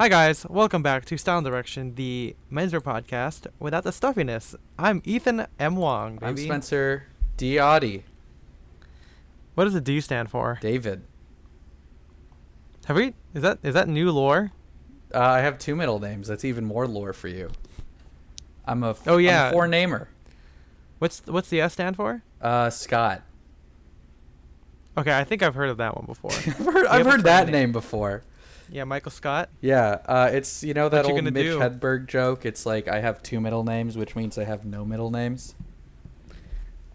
Hi guys, welcome back to Style and Direction, the menswear podcast without the stuffiness. I'm Ethan M. Wong, baby. I'm Spencer D. Audi. What does the D stand for? David. Is that new lore? I have two middle names. That's even more lore for you. I'm a four-namer. What's the S stand for? Scott. Okay, I think I've heard of that one before. I've heard that name before. Yeah, Michael Scott. Yeah, it's that old Mitch do? Hedberg joke. It's like I have two middle names, which means I have no middle names.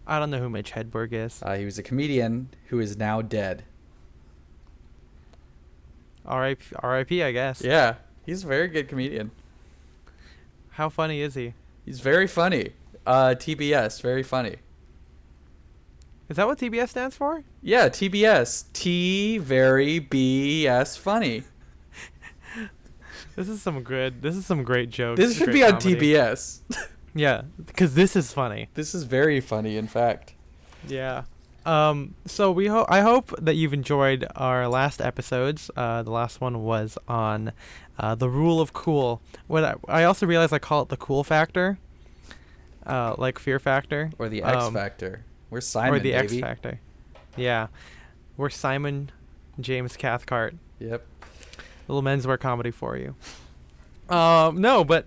I don't know who Mitch Hedberg is. He was a comedian who is now dead. R.I.P. I guess. Yeah, he's a very good comedian. How funny is he? He's very funny. TBS, very funny. Is that what TBS stands for? Yeah, TBS. T very B-S funny. This is some great jokes. This should be on TBS. Yeah, because this is funny. This is very funny, in fact. Yeah. So I hope that you've enjoyed our last episodes. The last one was on the rule of cool. I also realized I call it the cool factor, like Fear Factor. Or the X Factor. We're Simon, or the baby. X Factor. Yeah. We're Simon James Cathcart. Yep. Little menswear comedy for you. No, but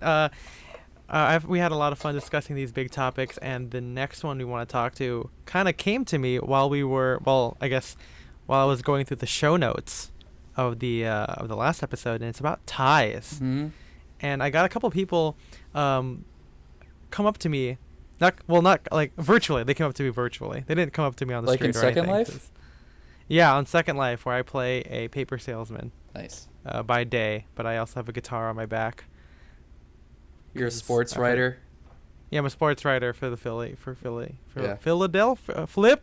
we had a lot of fun discussing these big topics, and the next one we want to talk to kind of came to me while I was going through the show notes of the last episode, and it's about ties. Mm-hmm. And I got a couple people come up to me, not like virtually. They came up to me virtually. They didn't come up to me on the street or anything. Like in Second Life? Yeah, on Second Life, where I play a paper salesman. Nice. By day, but I also have a guitar on my back. You're a sports writer? Yeah, I'm a sports writer for Philly. Yeah. Philadelphia. Flip.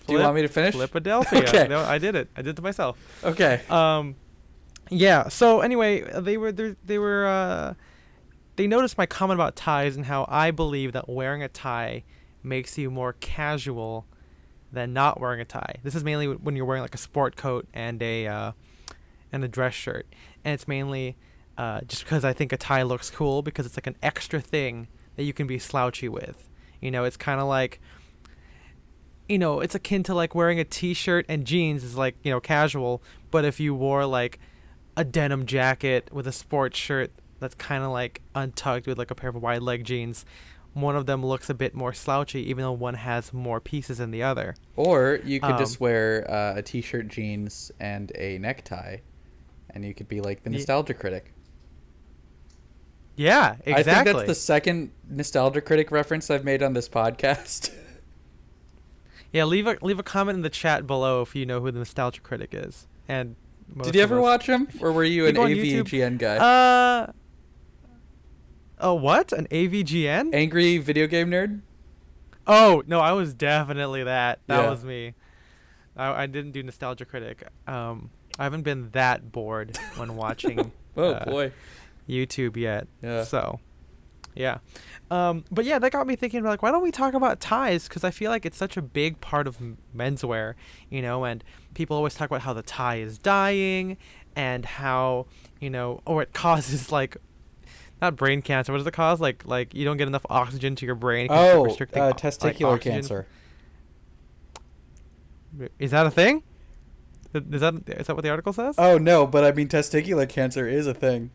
Do you want me to finish? Philadelphia. Okay. No, I did it. I did it to myself. Okay. Yeah. So anyway, they noticed my comment about ties and how I believe that wearing a tie makes you more casual than not wearing a tie. This is mainly when you're wearing like a sport coat and a dress shirt, and it's mainly just because I think a tie looks cool because it's like an extra thing that you can be slouchy with. It's kind of like, it's akin to like wearing a t-shirt and jeans is like, casual, but if you wore like a denim jacket with a sports shirt that's kind of like untucked with like a pair of wide leg jeans, one of them looks a bit more slouchy, even though one has more pieces than the other. Or you could just wear a t-shirt, jeans, and a necktie, and you could be like the nostalgia critic. Yeah, exactly. I think that's the second nostalgia critic reference I've made on this podcast. Yeah, leave a comment in the chat below if you know who the nostalgia critic is. And did you ever watch him, or were you an AVGN guy? Oh, what? An AVGN? Angry video game nerd? Oh, no, I was definitely that. That Yeah. was me. I didn't do nostalgia critic. I haven't been that bored when watching Oh, boy. YouTube yet. Yeah. So, yeah. But yeah, that got me thinking, like, why don't we talk about ties? Because I feel like it's such a big part of menswear, and people always talk about how the tie is dying and how, or it causes, like, not brain cancer. What does it cause? Like you don't get enough oxygen to your brain. Testicular cancer. Is that a thing? Is that what the article says? Oh, no, but I mean testicular cancer is a thing.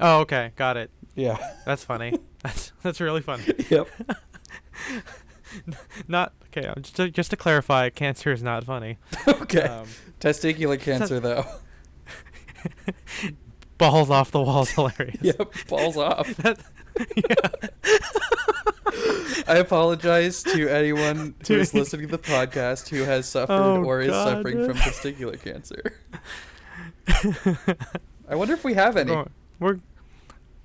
Oh, okay, got it. Yeah. That's funny. That's really funny. Yep. Not okay. Just to clarify, cancer is not funny. Okay. Testicular cancer, though. Balls off the walls, hilarious. Yep, balls off. Yeah. I apologize to anyone who is listening to the podcast who has suffered or is suffering from testicular cancer. I wonder if we have any.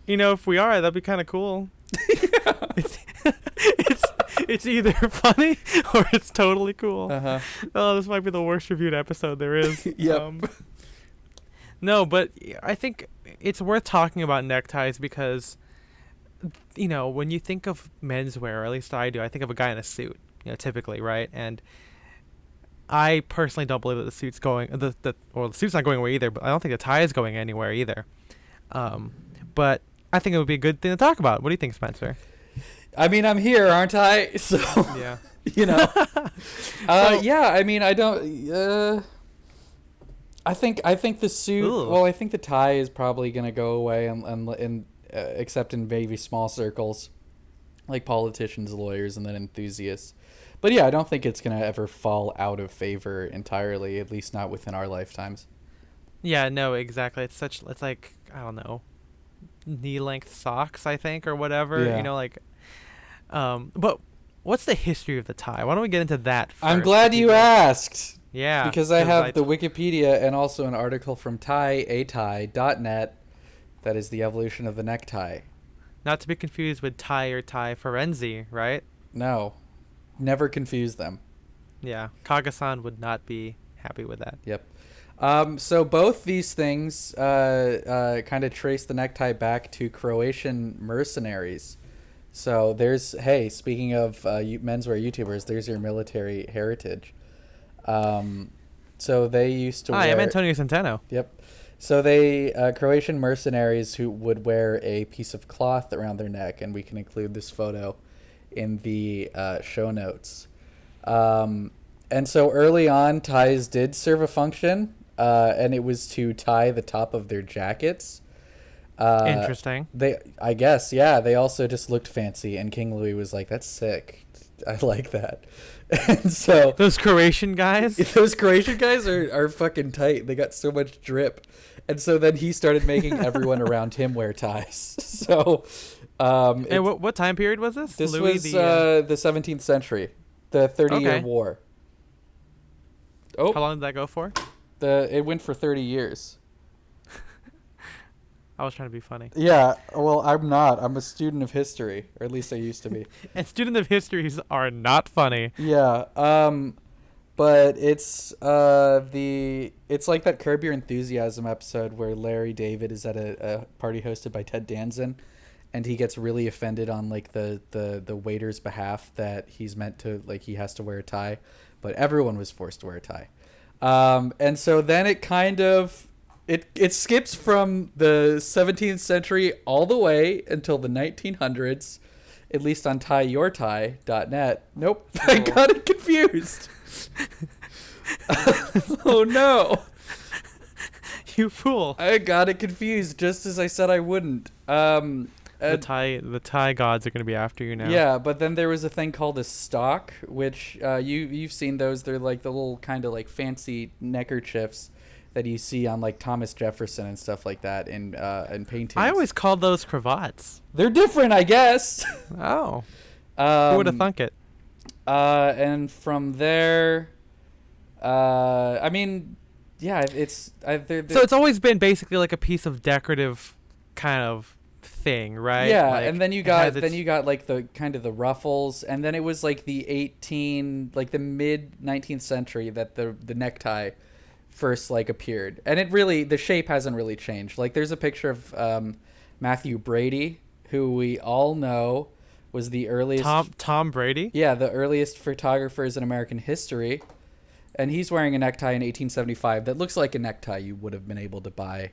If we are, that'd be kind of cool. Yeah. It's either funny or it's totally cool. Uh-huh. Oh, this might be the worst reviewed episode there is. Yep. No, but I think it's worth talking about neckties because, when you think of menswear, or at least I do, I think of a guy in a suit, typically, right? And I personally don't believe that the suit's the suit's not going away either, but I don't think the tie is going anywhere either. But I think it would be a good thing to talk about. What do you think, Spencer? I mean, I'm here, aren't I? So, Yeah. Yeah, I mean, I don't, I think the suit, Ooh. well, I think the tie is probably going to go away except in maybe small circles, like politicians, lawyers, and then enthusiasts. But yeah, I don't think it's going to ever fall out of favor entirely, at least not within our lifetimes. Yeah, no, exactly. It's like, I don't know, knee-length socks, I think, or whatever. Yeah. But what's the history of the tie? Why don't we get into that first? I'm glad you asked. Yeah. Because I have the Wikipedia and also an article from tieatie.net that is the evolution of the necktie. Not to be confused with tie or tie forensi, right? No. Never confuse them. Yeah. Kaga-san would not be happy with that. Yep. So both these things kind of trace the necktie back to Croatian mercenaries. So speaking of menswear YouTubers, there's your military heritage. So they used to Hi, I'm Antonio Centeno. Yep. So Croatian mercenaries who would wear a piece of cloth around their neck, and we can include this photo in the show notes. And so early on, ties did serve a function, and it was to tie the top of their jackets. Interesting. I guess, yeah. They also just looked fancy, and King Louis was like, "That's sick. I like that." And so those Croatian guys are fucking tight. They got so much drip, and so then he started making everyone around him wear ties. So, and what time period was this? This was the 17th century, the 30-year War. Oh, how long did that go for? It went for 30 years. I was trying to be funny. Yeah, well, I'm not. I'm a student of history, or at least I used to be. And students of histories are not funny. Yeah, but it's like that Curb Your Enthusiasm episode where Larry David is at a party hosted by Ted Danson, and he gets really offended on like the waiter's behalf that he's meant to, like, he has to wear a tie, but everyone was forced to wear a tie. And so then it kind of it skips from the 17th century all the way until the 1900s, at least on tieyourtie.net. Nope, I got it confused. Oh no. You fool. I got it confused just as I said I wouldn't. The tie gods are going to be after you now. Yeah, but then there was a thing called a stock, which you've seen those. They're like the little kind of like fancy neckerchiefs that you see on like Thomas Jefferson and stuff like that in paintings. I always called those cravats. They're different, I guess. Oh. Who would have thunk it? And from there, I mean, yeah, it's so it's always been basically like a piece of decorative kind of thing, right? Yeah, like, and then you got like the kind of the ruffles, and then it was like the the mid 19th century that the necktie first like appeared, and the shape hasn't really changed. Like there's a picture of Matthew Brady, who we all know was the earliest Tom Brady. Yeah, the earliest photographers in American history, and he's wearing a necktie in 1875 that looks like a necktie you would have been able to buy,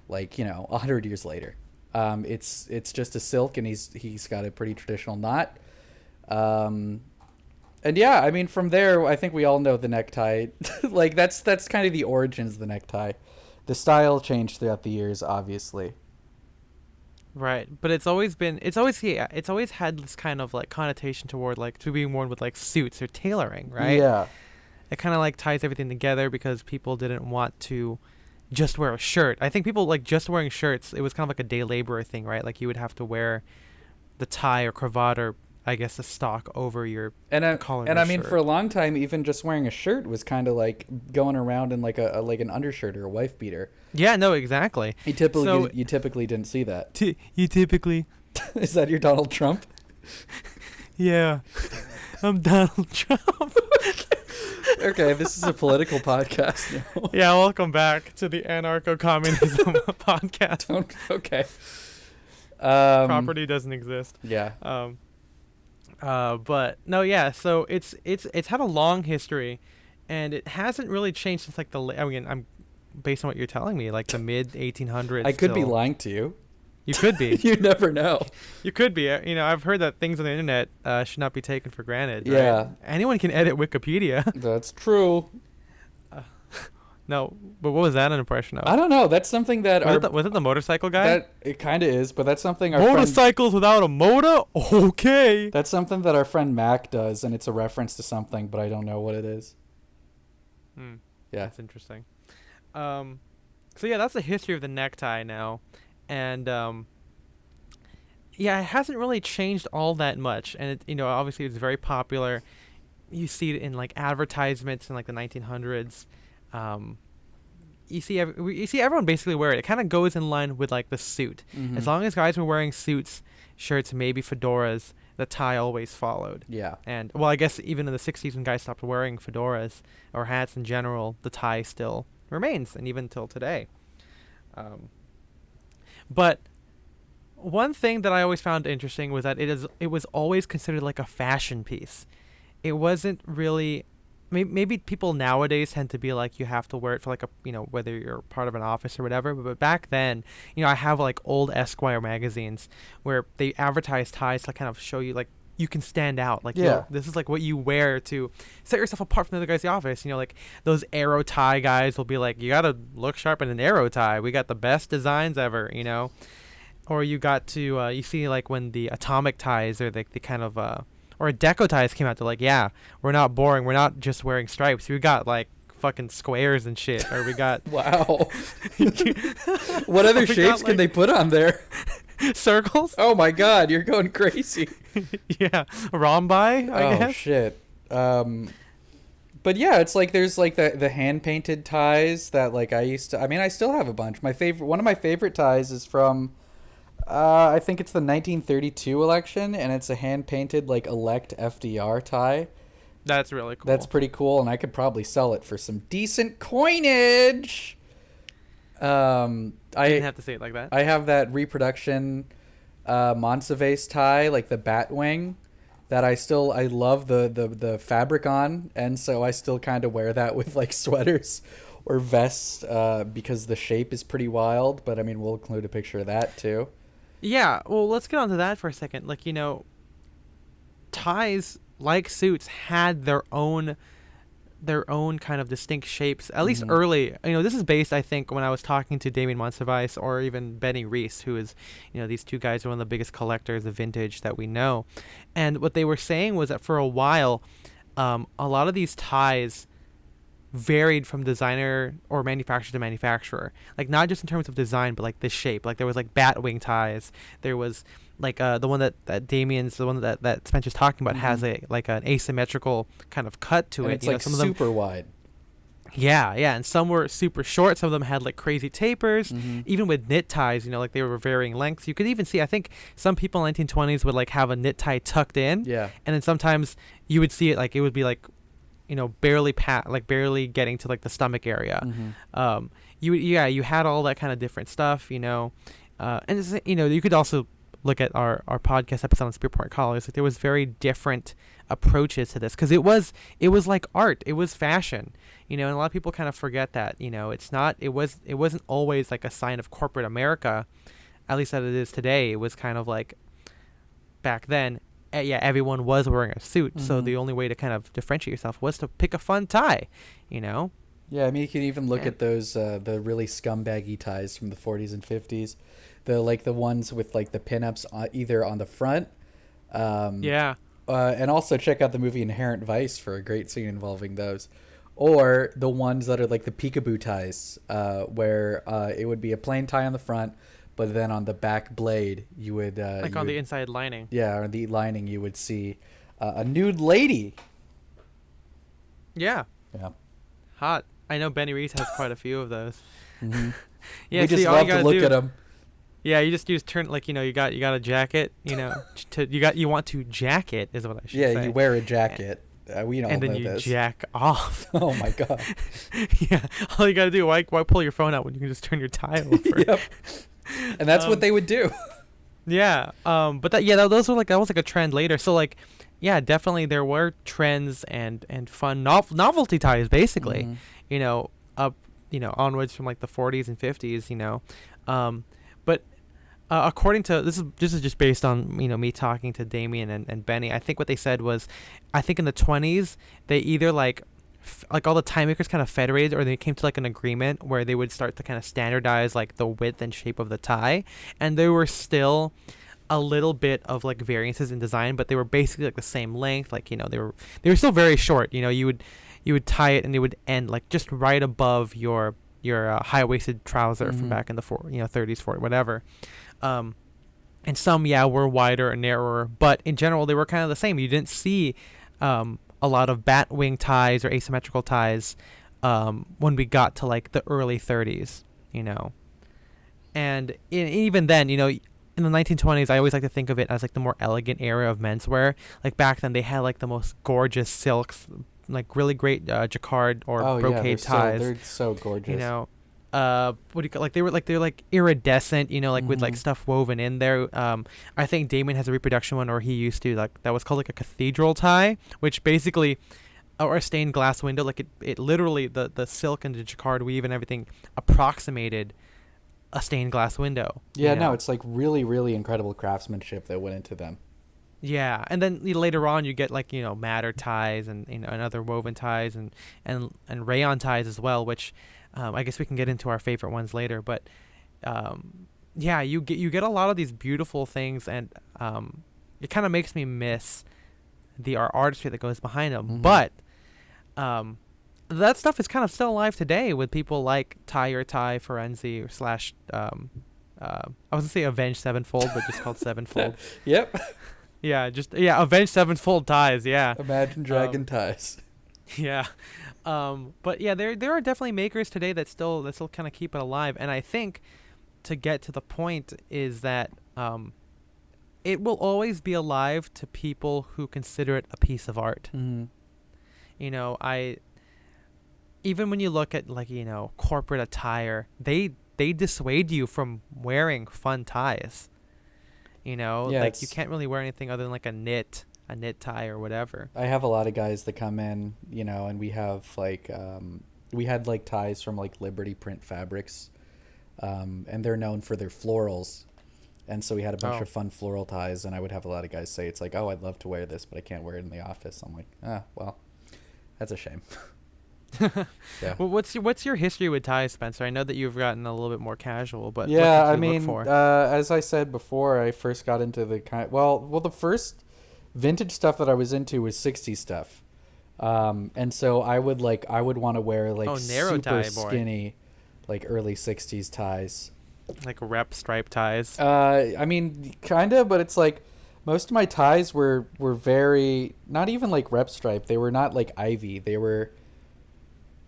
like 100 years later. It's just a silk, and he's got a pretty traditional knot. And yeah, I mean, from there, I think we all know the necktie. Like that's kind of the origins of the necktie. The style changed throughout the years, obviously. Right, but it's always had this kind of like connotation toward like to being worn with like suits or tailoring, right? Yeah. It kind of like ties everything together because people didn't want to just wear a shirt. I think people like just wearing shirts. It was kind of like a day laborer thing, right? Like you would have to wear the tie or cravat or I guess a stock over your collar. And I mean, for a long time, even just wearing a shirt was kind of like going around in like an undershirt or a wife beater. Yeah, no, exactly. You typically didn't see that. You typically. Is that your Donald Trump? Yeah, I'm Donald Trump. Okay, this is a political podcast now. Yeah, welcome back to the anarcho-communism podcast. Okay. Property doesn't exist. Yeah. But no, yeah. So it's had a long history, and it hasn't really changed since like I mean, I'm based on what you're telling me, like the mid 1800s. I could be lying to you. You could be. You never know. You could be. You know, I've heard that things on the internet should not be taken for granted. Yeah. Right? Anyone can edit Wikipedia. That's true. No, but what was that an impression of? I don't know. That's something that was it the motorcycle guy? That it kind of is, but that's something our motorcycles without a motor. Okay. That's something that our friend Mac does, and it's a reference to something, but I don't know what it is. Yeah, that's interesting. So yeah, that's the history of the necktie now, and yeah, it hasn't really changed all that much, and it, obviously it's very popular. You see it in like advertisements in like the 1900s. You see everyone basically wear it. It kind of goes in line with like the suit. Mm-hmm. As long as guys were wearing suits, shirts, maybe fedoras, the tie always followed. Yeah. And well, I guess even in the 60s when guys stopped wearing fedoras or hats in general, the tie still remains, and even till today. But one thing that I always found interesting was that it was always considered like a fashion piece. It wasn't really. Maybe people nowadays tend to be like, you have to wear it for like a, whether you're part of an office or whatever. But back then, I have like old Esquire magazines where they advertise ties to kind of show you like you can stand out. Like, this is like what you wear to set yourself apart from the other guys in the office. Like those arrow tie guys will be like, you got to look sharp in an arrow tie. We got the best designs ever, Or you got to, you see like when the atomic ties or like the kind of, or deco ties came out, to like, yeah, we're not boring. We're not just wearing stripes. We got like fucking squares and shit. Or we got wow. What other shapes can they put on there? Circles. Oh my god, you're going crazy. Yeah, rhombi. I guess. Oh shit. But yeah, it's like there's like the hand painted ties that like I still have a bunch. One of my favorite ties is from. I think it's the 1932 election, and it's a hand-painted, like, elect FDR tie. That's really cool. That's pretty cool, and I could probably sell it for some decent coinage. I didn't have to say it like that. I have that reproduction Monsivais tie, like the bat wing, that I love the fabric on, and so I still kind of wear that with, like, sweaters or vests because the shape is pretty wild, but, I mean, we'll include a picture of that, too. Yeah, well, let's get onto that for a second. Like, ties, like suits, had their own kind of distinct shapes, at least early. This is based, I think, when I was talking to Damien Monsivais or even Benny Reese, who is, these two guys are one of the biggest collectors of vintage that we know. And what they were saying was that for a while, a lot of these ties varied from designer or manufacturer to manufacturer, like not just in terms of design but like the shape. Like there was like bat wing ties, there was like the one that Damien's, the one that Spencer's talking about, has a like an asymmetrical kind of cut to and it. It's like some super of them, wide. Yeah, and some were super short. Some of them had like crazy tapers. Even with knit ties, like they were varying lengths. You could even see, I think some people in the 1920s would like have a knit tie tucked in. Yeah. And then sometimes you would see it like it would be like barely getting to like the stomach area. You had all that kind of different stuff, and it's, you could also look at our podcast episode on Spearport College. Like there was very different approaches to this because it was like art, it was fashion, and a lot of people kind of forget that, it wasn't always like a sign of corporate America, at least that it is today. It was kind of like back then. Everyone was wearing a suit, so the only way to kind of differentiate yourself was to pick a fun tie, Yeah, I mean, you can even look at those the really scumbaggy ties from the 40s and 50s, the ones with like the pinups either on the front, and also check out the movie Inherent Vice for a great scene involving those, or the ones that are like the peekaboo ties, where it would be a plain tie on the front. But then on the back blade, you would... the inside lining. Yeah, on the lining, you would see a nude lady. Yeah. Yeah. Hot. I know Benny Reese has quite a few of those. Yeah, we just love to look at them. Yeah, you just turn, like, you got a jacket, you want to jacket is what I should say. Yeah, you wear a jacket. We all know this. And then you jack off. Oh, my God. Yeah. All you got to do, why pull your phone out when you can just turn your tie over? Yep. And that's what they would do. Yeah. But that was like a trend later. So like yeah, definitely there were trends and fun novelty ties, basically, Mm-hmm. you know, up, onwards from like the 40s and 50s, but according to this is just based on me talking to Damien and Benny. I think what they said was, I think in the 20s they either like all the tie makers kind of federated, or they came to like an agreement where they would start to kind of standardize like the width and shape of the tie, and there were still a little bit of like variances in design, but they were basically like the same length. Like they were still very short. You would tie it and it would end like just right above your high waisted trouser from Mm-hmm. back in the 30s, 40s, whatever. Um, and some, yeah, were wider and narrower, but in general they were kind of the same. You didn't see a lot of bat wing ties or asymmetrical ties when we got to like the early 30s, and even then, in the 1920s, I always like to think of it as like the more elegant era of menswear. Like back then, they had like the most gorgeous silks, like really great jacquard or Oh yeah, brocade ties. they're so gorgeous. What do you call, like they're like iridescent, like with like Mhm. stuff woven in there. I think Damon has a reproduction one, or he used to, like, that was called like a cathedral tie, which basically, or a stained glass window, like it literally, the silk and the jacquard weave and everything approximated a stained glass window. Yeah, no, it's like really, really incredible craftsmanship that went into them. Yeah, and then later on you get like madder ties and other woven ties and rayon ties as well, which I guess we can get into our favorite ones later. But yeah, you get a lot of these beautiful things, and it kind of makes me miss the artistry that goes behind them. Mhm. But that stuff is kind of still alive today with people like Tie or Tie Forenzi or slash I was gonna say Avenged Sevenfold, but just called Sevenfold. Yep. Yeah, Avenged Sevenfold ties. Yeah, Imagine Dragon ties. yeah. But yeah, there are definitely makers today that still kind of keep it alive, and I think to get to the point is that it will always be alive to people who consider it a piece of art. Mm-hmm. I even when you look at like corporate attire, they dissuade you from wearing fun ties. Yeah, Like you can't really wear anything other than like a knit tie or whatever. I have a lot of guys that come in, and we have like we had like ties from like Liberty Print Fabrics, and they're known for their florals, and so we had a bunch of fun floral ties, and I would have a lot of guys say it's like, oh, I'd love to wear this, but I can't wear it in the office. I'm like, well, that's a shame. Yeah. Well, what's your history with ties, Spencer? I know that you've gotten a little bit more casual, but Yeah, what I did you look mean, for? as I said before, I first got into the the first vintage stuff that I was into was 60s stuff. And so I would want to wear like Narrow super tie, boy. skinny, like early 60s ties. Like rep stripe ties. I mean, kind of, but it's like most of my ties were very, not even like rep stripe. They were not like ivy. They were,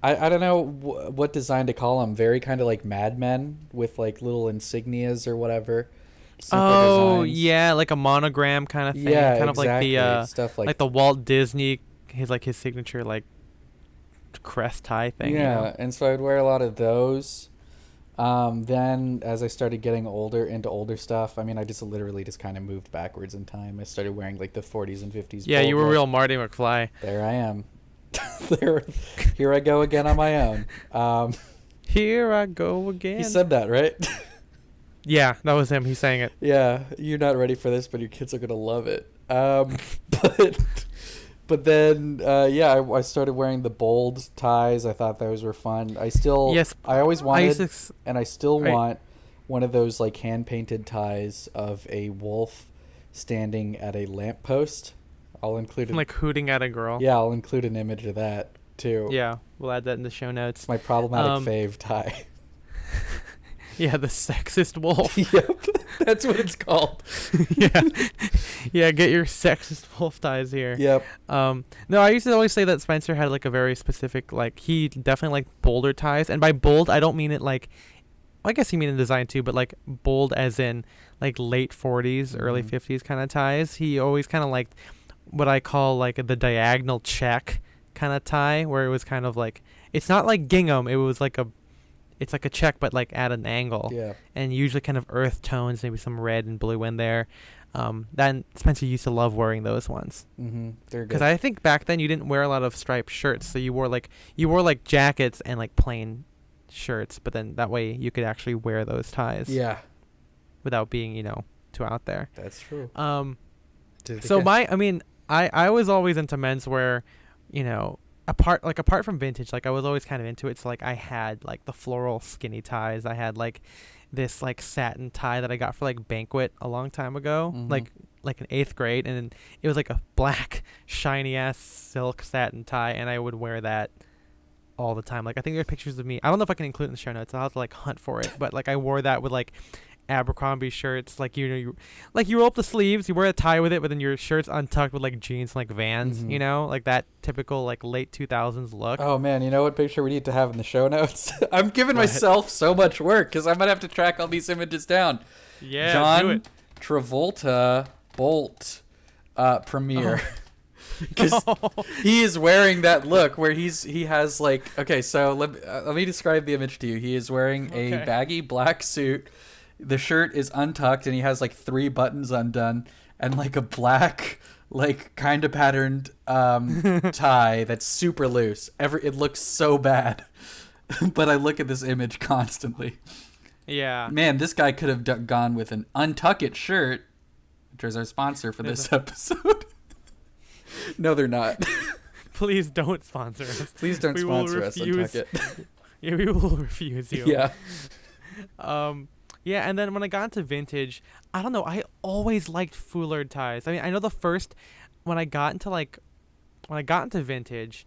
I don't know what design to call them. Very kind of like Mad Men with like little insignias or whatever. Oh designs. yeah, like a monogram kind of thing. Yeah, Kind of like the stuff like the Walt Disney, his signature like crest tie thing. Yeah, and so I'd wear a lot of those. Then as I started getting into older stuff, I mean, I just literally just kind of moved backwards in time. I started wearing like the 40s and 50s. Yeah, you were bold real Marty McFly. There I am. Here I go again on my own. Here I go again. He said that, right? Yeah, that was him. He sang it. Yeah, you're not ready for this, but your kids are gonna love it. But then, I started wearing the bold ties. I thought those were fun. I always wanted, and I still want one of those like hand painted ties of a wolf standing at a lamppost. I'll include like hooting at a girl. Yeah, I'll include an image of that too. Yeah, we'll add that in the show notes. It's my problematic fave tie. Yeah, the sexist wolf. Yep, that's what it's called. Yeah, get your sexist wolf ties here. Yep. No, I used to always say that Spencer had like a very specific, like, he definitely liked bolder ties, and by bold I don't mean it like, I guess you mean in design too, but like bold as in like late 40s, early 50s kind of ties. He always kind of liked what I call like the diagonal check kind of tie, where it was kind of like, it's not like gingham, it was like It's like a check, but like at an angle. Yeah. And usually kind of earth tones, maybe some red and blue in there. Then Spencer used to love wearing those ones. Mm-hmm. They're good. Because I think back then you didn't wear a lot of striped shirts, so you wore like jackets and like plain shirts, but then that way you could actually wear those ties. Yeah. Without being, too out there. That's true. So I was always into menswear, apart from vintage, like I was always kind of into it. So like I had like the floral skinny ties. I had like this like satin tie that I got for like banquet a long time ago, like in 8th grade, and it was like a black shiny ass silk satin tie, and I would wear that all the time. Like I think there are pictures of me. I don't know if I can include it in the show notes. I'll have to like hunt for it, but like I wore that with like Abercrombie shirts, like you roll up the sleeves, you wear a tie with it, but then your shirt's untucked with like jeans and like Vans, like that typical like late 2000s look. Oh man, you know what picture we need to have in the show notes? I'm giving myself so much work because I'm gonna have to track all these images down. Yeah, John do it. Travolta Bolt premiere. Because he is wearing that look where he has like, okay, so let me describe the image to you. He is wearing a baggy black suit. The shirt is untucked and he has like 3 buttons undone and like a black, like kind of patterned tie that's super loose. It looks so bad, but I look at this image constantly. Yeah. Man, this guy could have gone with an Untuck It shirt, which is our sponsor for this episode. No, they're not. Please don't sponsor us. Please don't sponsor us, Untuck It. Yeah, we will refuse you. Yeah. Yeah, and then when I got into vintage, I don't know, I always liked foulard ties. I mean, I know when I got into vintage,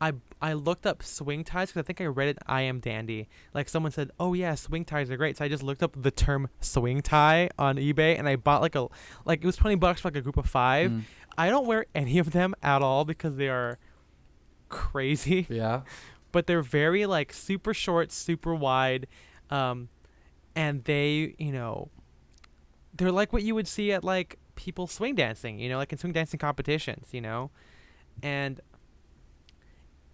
I looked up swing ties because I think I read it in I Am Dandy. Like someone said, "Oh yeah, swing ties are great." So I just looked up the term swing tie on eBay and I bought it was $20 for like a group of 5. I don't wear any of them at all because they are crazy. Yeah. But they're very like super short, super wide. And they, they're like what you would see at like people swing dancing, like in swing dancing competitions, and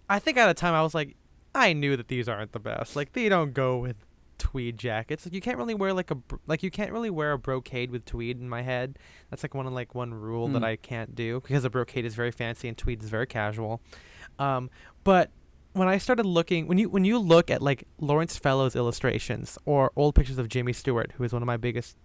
I think at a time I was like, I knew that these aren't the best. Like they don't go with tweed jackets. Like you can't really wear a brocade with tweed in my head. That's like one rule that I can't do because a brocade is very fancy and tweed is very casual. But when I started looking, when you look at like Lawrence Fellows illustrations or old pictures of Jimmy Stewart, who is one of my biggest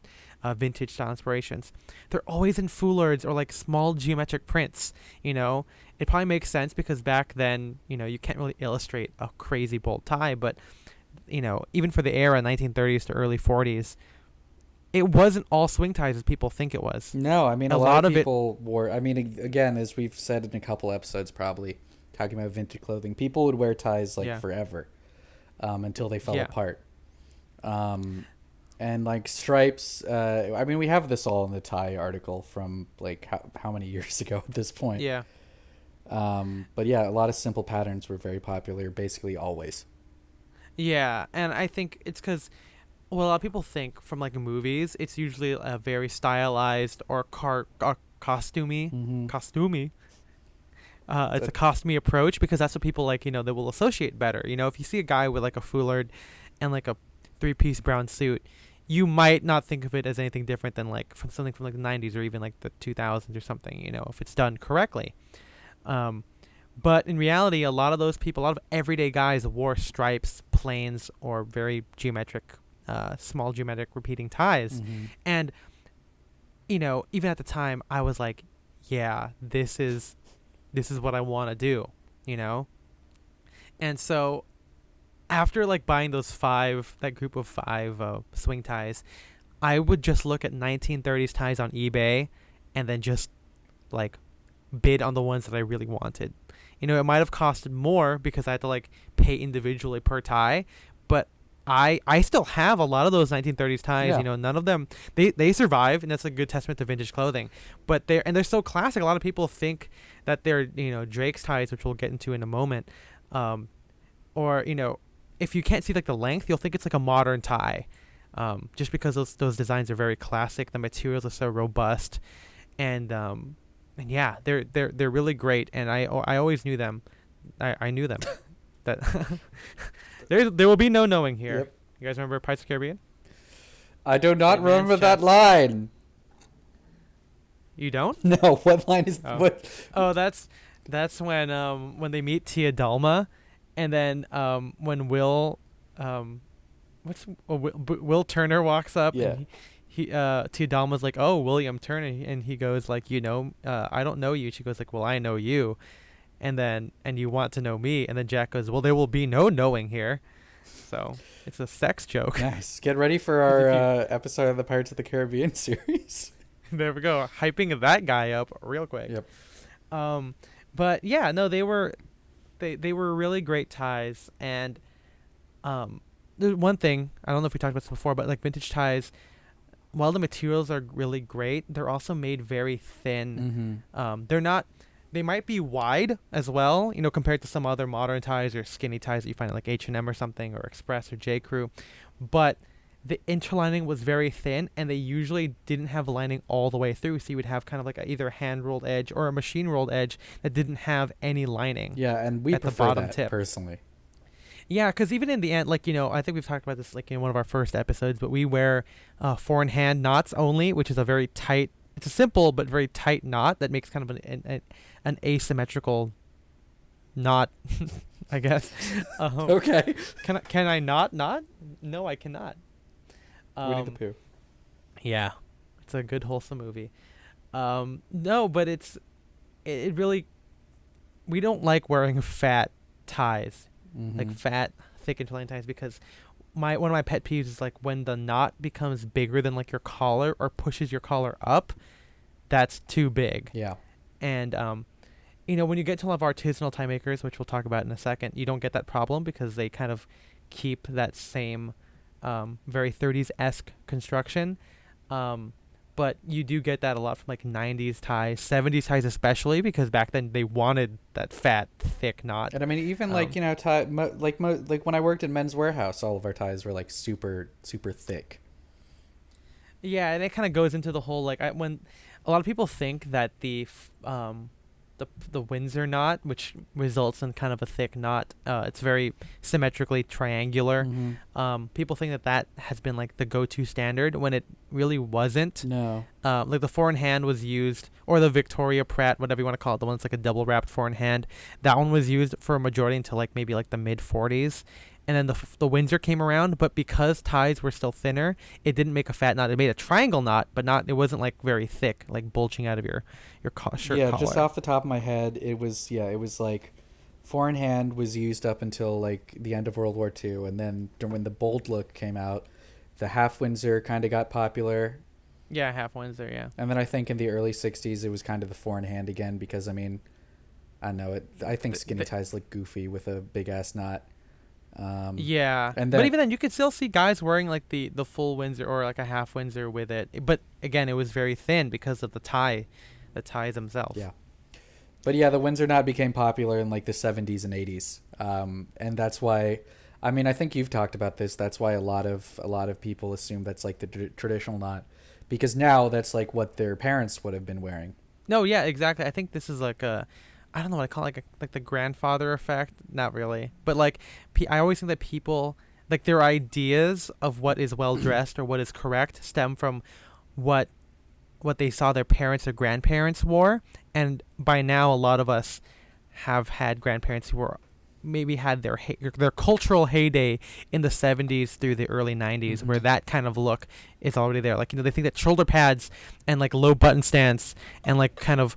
vintage style inspirations, they're always in foulards or like small geometric prints. It probably makes sense because back then, you can't really illustrate a crazy bold tie, but even for the era 1930s to early 40s, it wasn't all swing ties as people think it was. No, I mean a lot of people wore. I mean, again, as we've said in a couple episodes, probably. Talking about vintage clothing, people would wear ties like forever until they fell apart. And like stripes, I mean, we have this all in the tie article from like how many years ago at this point. Yeah. But yeah, a lot of simple patterns were very popular, basically always. Yeah, and I think it's because, a lot of people think from like movies, it's usually a very stylized or costumey. It's a costumey approach because that's what people like, they will associate better. If you see a guy with like a foulard and like a 3-piece brown suit, you might not think of it as anything different than like from something from like the 90s or even like the 2000s or something, if it's done correctly. But in reality, a lot of everyday guys wore stripes, plains, or very geometric, small geometric repeating ties. And, even at the time, I was like, yeah, this is what I want to do, And so after like buying that group of 5 swing ties, I would just look at 1930s ties on eBay and then just like bid on the ones that I really wanted. It might have costed more because I had to like pay individually per tie, but I still have a lot of those 1930s ties. Yeah. None of them they survive, and that's a good testament to vintage clothing. But they're so classic. A lot of people think that they're Drake's ties, which we'll get into in a moment, or if you can't see like the length, you'll think it's like a modern tie, just because those designs are very classic. The materials are so robust, and yeah, they're really great. And I always knew them. I knew them. That There will be no knowing here. Yep. You guys remember Pirates of the Caribbean? I do not White man's remember that chest. line. You don't? No, what line is Oh. what? Oh, that's when they meet Tia Dalma, and then when Will Turner walks up, Yeah. and he Tia Dalma's like, "Oh, William Turner," and he goes like, I don't know you. She goes like, "Well, I know you," and you want to know me, and then Jack goes, "Well, there will be no knowing here." So it's a sex joke. Nice. Get ready for our episode of the Pirates of the Caribbean series. There we go, hyping that guy up real quick. Yep. But yeah, no, they were really great ties, and there's one thing I don't know if we talked about this before, but like vintage ties, while the materials are really great, they're also made very thin. Mm-hmm. They might be wide as well, compared to some other modern ties or skinny ties that you find at like H&M or something, or Express or J. Crew, but the interlining was very thin, and they usually didn't have lining all the way through, so you would have kind of like either a hand rolled edge or a machine rolled edge that didn't have any lining. Yeah, and we at the prefer bottom that tip. personally. Yeah, because even in the end, like, I think we've talked about this like in one of our first episodes, but we wear four in hand knots only, which is a very tight, it's a simple but very tight knot that makes kind of an asymmetrical knot, I guess. Okay. Can I not? No, I cannot. Winnie the Pooh. Yeah, it's a good wholesome movie. No, but it really, we don't like wearing fat ties, Mm-hmm. like fat, thick interlining ties, because one of my pet peeves is like when the knot becomes bigger than like your collar or pushes your collar up, that's too big. Yeah. And when you get to a lot of artisanal tie makers, which we'll talk about in a second, you don't get that problem because they kind of keep that same very 30s-esque construction. But you do get that a lot from like 90s ties, 70s ties especially, because back then they wanted that fat, thick knot. And I mean, even like, tie, like when I worked in Men's Warehouse, all of our ties were like super, super thick. Yeah, and it kind of goes into the whole like when a lot of people think that the Windsor knot, which results in kind of a thick knot, it's very symmetrically triangular. Mm-hmm. People think that has been like the go-to standard when it really wasn't. No. Like the four in hand was used, or the Victoria Pratt, whatever you want to call it, the one that's like a double wrapped four in hand. That one was used for a majority until like maybe like the mid 40s. And then the Windsor came around, but because ties were still thinner, it didn't make a fat knot. It made a triangle knot, but it wasn't like very thick, like bulging out of your shirt yeah, collar. just off the top of my head, it was like four in hand was used up until like the end of World War II, and then when the bold look came out, the half Windsor kind of got popular. Yeah, half Windsor, yeah. And then I think in the early 60s it was kind of the four in hand again, because I mean, I don't know, I think skinny ties look goofy with a big ass knot. Yeah, and but even then, you could still see guys wearing like the full Windsor or like a half Windsor with it. But again, it was very thin because of the ties themselves. Yeah, but yeah, the Windsor knot became popular in like the 70s and 80s, and that's why. I mean, I think you've talked about this. That's why a lot of people assume that's like the traditional knot, because now that's like what their parents would have been wearing. No, yeah, exactly. I think this is like I don't know what I call it, like the grandfather effect. Not really, but like I always think that people, like, their ideas of what is well dressed or what is correct stem from what they saw their parents or grandparents wore, and by now a lot of us have had grandparents who were maybe had their cultural heyday in the 70s through the early 90s, Mm-hmm. where that kind of look is already there. Like, they think that shoulder pads and like low button stance and like kind of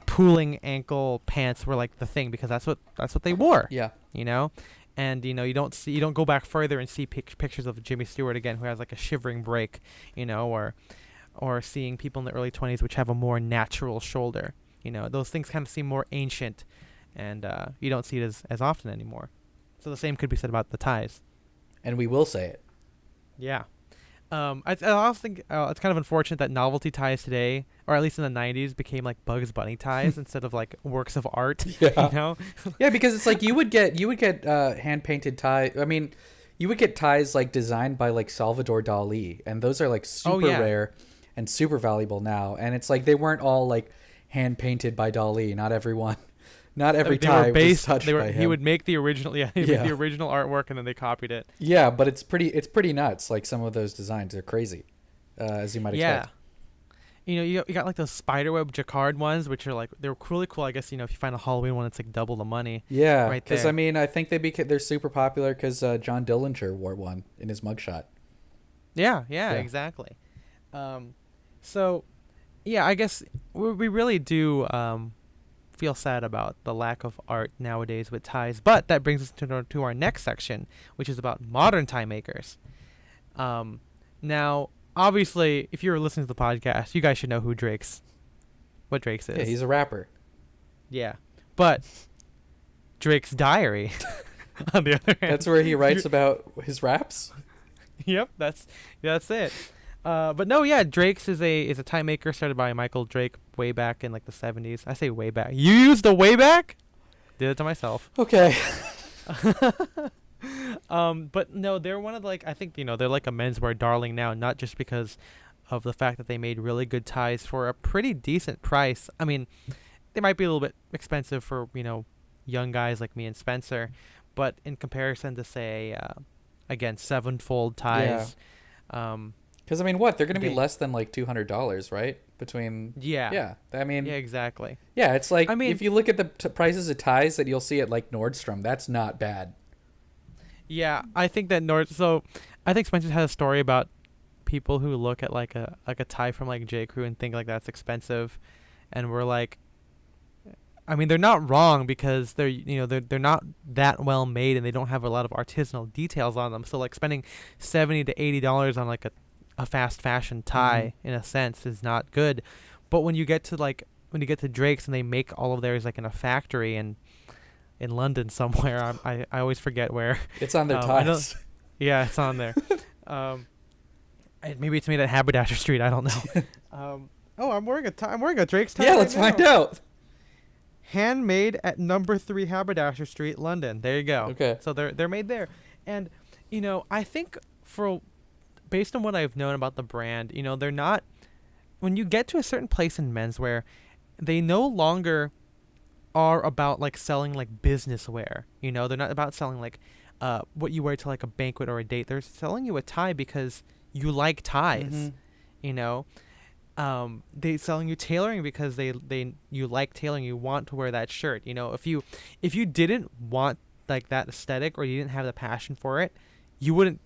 pooling ankle pants were like the thing, because that's what they wore. Yeah. And you don't go back further and see pictures of Jimmy Stewart again, who has like a shivering break, or seeing people in the early 20s which have a more natural shoulder. Those things kind of seem more ancient, and you don't see it as often anymore. So the same could be said about the ties. And we will say it. Yeah. I also think it's kind of unfortunate that novelty ties today, or at least in the 90s, became like Bugs Bunny ties instead of like works of art. Yeah. Yeah, because it's like you would get hand painted tie. I mean, you would get ties like designed by like Salvador Dali, and those are like super rare and super valuable now. And it's like they weren't all like hand painted by Dali. Not everyone Not every They tie were based. was touched by him. He would make the original. Yeah, he Yeah. made the original artwork, and then they copied it. Yeah, but it's pretty nuts. Like some of those designs are crazy, as you might Yeah. expect. You got like those spiderweb jacquard ones, which are like they're really cool. I guess if you find a Halloween one, it's like double the money. Yeah, right because there. I mean, I think they're super popular because John Dillinger wore one in his mugshot. Yeah, Yeah. exactly. So, yeah, I guess we really do feel sad about the lack of art nowadays with ties. But that brings us to our next section, which is about modern tie makers. Now, obviously, if you're listening to the podcast, you guys should know what Drake's is. Yeah, he's a rapper. Yeah, but Drake's diary, on the other hand. That's where he writes about his raps. Yep, that's it. But no, yeah, Drake's is a tie maker started by Michael Drake way back in like the 70s. I say way back. You used the way back? Did it to myself. Okay. But no, they're one of I think they're like a menswear darling now, not just because of the fact that they made really good ties for a pretty decent price. I mean, they might be a little bit expensive for young guys like me and Spencer, but in comparison to say again, 7-fold ties. Because I mean, what they're going to be They- less than like $200, right? Between Yeah. I mean, Yeah, exactly. yeah, it's like I mean- if you look at the prices of ties that you'll see at like Nordstrom, that's not bad. Yeah, I think that I think Spencer has a story about people who look at like a tie from like J. Crew and think like that's expensive, and we're like, I mean, they're not wrong because they're not that well made and they don't have a lot of artisanal details on them. So like spending $70 to $80 on like a fast fashion tie in a sense is not good. But when you get to Drake's and they make all of theirs like in a factory in London somewhere, I always forget where. It's on their I don't- ties. Yeah, it's on there. Maybe it's made at Haberdasher Street. I don't know. I'm wearing a tie. I'm wearing a Drake's tie. Yeah, right let's now. find out. Handmade at number 3 Haberdasher Street, London. There you go. Okay. So they're made there, and I think based on what I've known about the brand, they're not. When you get to a certain place in menswear, they no longer are about like selling like business wear. They're not about selling like what you wear to like a banquet or a date. They're selling you a tie because you like ties. They selling you tailoring because you like tailoring. You want to wear that shirt. If you didn't want like that aesthetic or you didn't have the passion for it, you wouldn't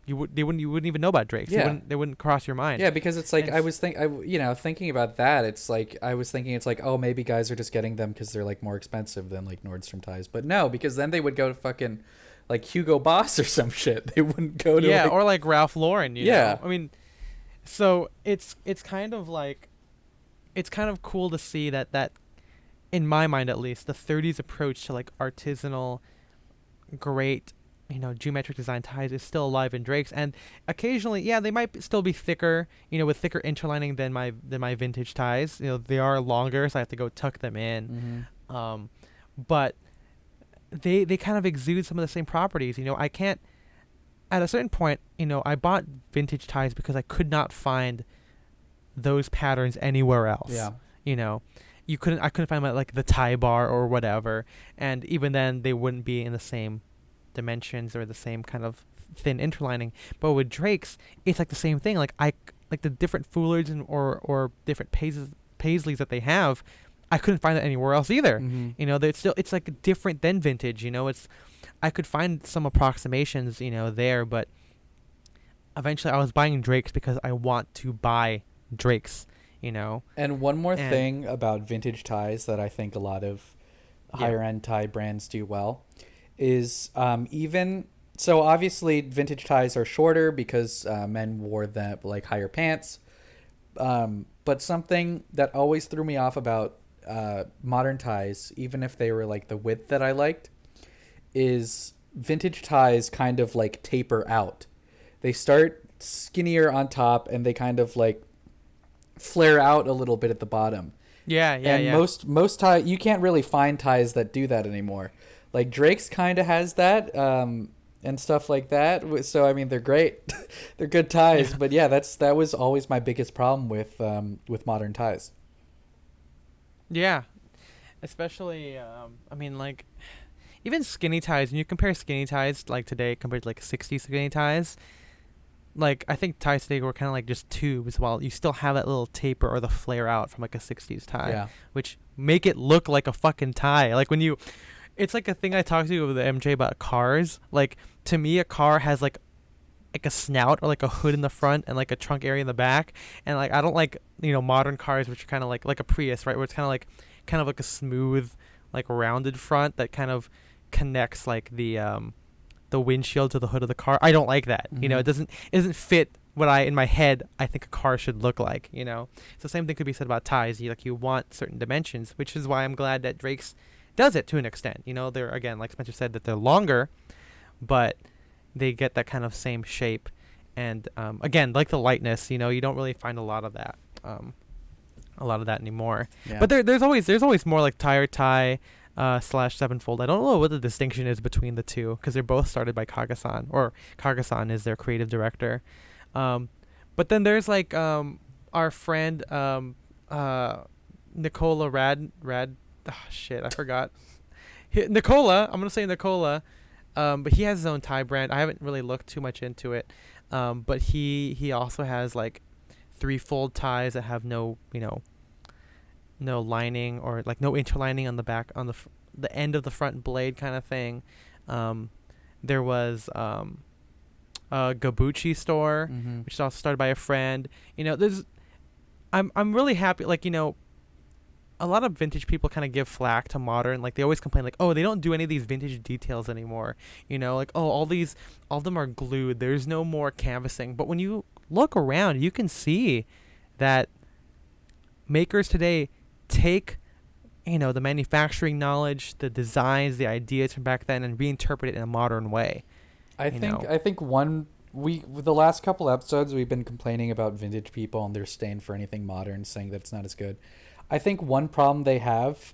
even know about Drake's. Yeah. They wouldn't cross your mind. Yeah, because it's like And thinking about that. It's like I was thinking it's like, oh, maybe guys are just getting them because they're like more expensive than like Nordstrom ties. But no, because then they would go to fucking like Hugo Boss or some shit. They wouldn't go to or like Ralph Lauren. Yeah. I mean, so it's kind of cool to see that in my mind at least, the 30s approach to like artisanal, great, geometric design ties is still alive in Drake's, and occasionally, yeah, they might still be thicker, with thicker interlining than my vintage ties. They are longer, so I have to go tuck them in. But they kind of exude some of the same properties. I can't. At a certain point, I bought vintage ties because I could not find those patterns anywhere else. Yeah. I couldn't find like the tie bar or whatever, and even then they wouldn't be in the same dimensions or the same kind of thin interlining. But with Drake's, it's like the same thing. Like like the different foulards or different paisleys that they have, I couldn't find that anywhere else either. It's like different than vintage. I could find some approximations, there, but eventually I was buying Drake's because I want to buy Drake's, And one more thing about vintage ties that I think a lot of higher end tie brands do well is so obviously vintage ties are shorter because men wore them like higher pants. But something that always threw me off about modern ties, even if they were like the width that I liked, is vintage ties kind of like taper out. They start skinnier on top and they kind of like flare out a little bit at the bottom. And most tie, you can't really find ties that do that anymore. Like Drake's kind of has that and stuff like that. So I mean, they're great. They're good ties. But yeah, that was always my biggest problem with modern ties. Yeah. especially I mean like even skinny ties. When you compare skinny ties like today compared to like 60 skinny ties, like I think ties today were kind of like just tubes, while you still have that little taper or the flare out from like a 60s tie, Yeah. which make it look like a fucking tie. Like when you, it's like a thing I talked to you with the MJ about cars. Like to me, a car has like a snout or like a hood in the front and like a trunk area in the back, and like I don't like modern cars which are kind of like a Prius, right, where it's kind of like a smooth like rounded front that kind of connects like the windshield to the hood of the car. I don't like that. Mhm. It doesn't fit what I in my head I think a car should look like. So same thing could be said about ties. You want certain dimensions, which is why I'm glad that Drake's does it to an extent. They're, again, like Spencer said, that they're longer, but they get that kind of same shape. And again, like the lightness, you don't really find a lot of that. Anymore. Yeah. But there's always more like tire tie slash sevenfold. I don't know what the distinction is between the two, because they're both started by Kagasan, or Kagasan is their creative director. But then there's like our friend Nicola Rad. Oh, shit, I forgot. Nicola. I'm gonna say Nicola. But he has his own tie brand. I haven't really looked too much into it. But he also has like three-fold ties that have no lining, or like no interlining on the back, on the end of the front blade kind of thing. There was a Gabuchi store, Mhm. which is also started by a friend. I'm really happy. Like a lot of vintage people kind of give flack to modern. Like they always complain, like, oh, they don't do any of these vintage details anymore. Like, oh, all of them are glued. There's no more canvassing. But when you look around, you can see that makers today take the manufacturing knowledge, the designs, the ideas from back then, and reinterpret it in a modern way. I think the last couple episodes we've been complaining about vintage people and they're staying for anything modern, saying that it's not as good. I think one problem they have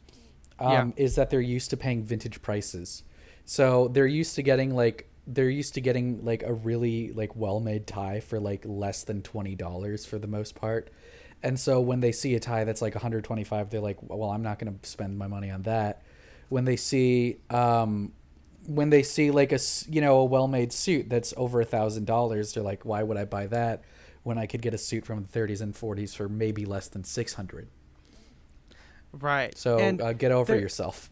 is that they're used to paying vintage prices. So they're used to getting like a really like well-made tie for like less than $20 for the most part. And so when they see a tie that's like $125, they're like, well, I'm not going to spend my money on that. When they see like a well-made suit that's over $1,000, they're like, why would I buy that when I could get a suit from the 30s and 40s for maybe less than $600? Right. So get over yourself.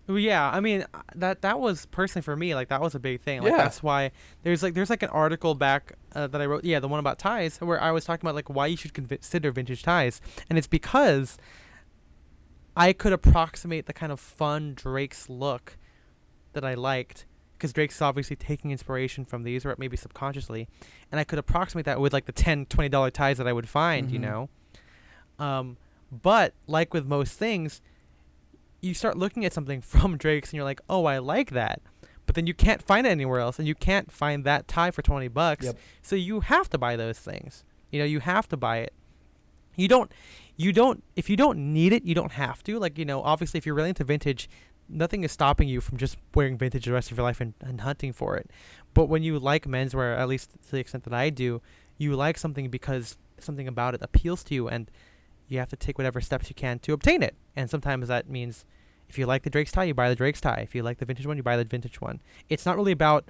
Yeah, I mean that was personally for me, like that was a big thing. Like Yeah. that's why there's like an article back that I wrote. Yeah, the one about ties, where I was talking about like why you should consider vintage ties, and it's because I could approximate the kind of fun Drake's look that I liked, because Drake's obviously taking inspiration from these, or maybe subconsciously, and I could approximate that with like the $10-$20 ties that I would find. Mhm. But like with most things, you start looking at something from Drake's and you're like, oh, I like that. But then you can't find it anywhere else, and you can't find that tie for $20. Yep. So you have to buy those things. You have to buy it. You don't, if you don't need it, you don't have to. Like, obviously if you're really into vintage, nothing is stopping you from just wearing vintage the rest of your life and hunting for it. But when you like menswear, at least to the extent that I do, you like something because something about it appeals to you, and you have to take whatever steps you can to obtain it. And sometimes that means if you like the Drake's tie, you buy the Drake's tie. If you like the vintage one, you buy the vintage one. It's not really about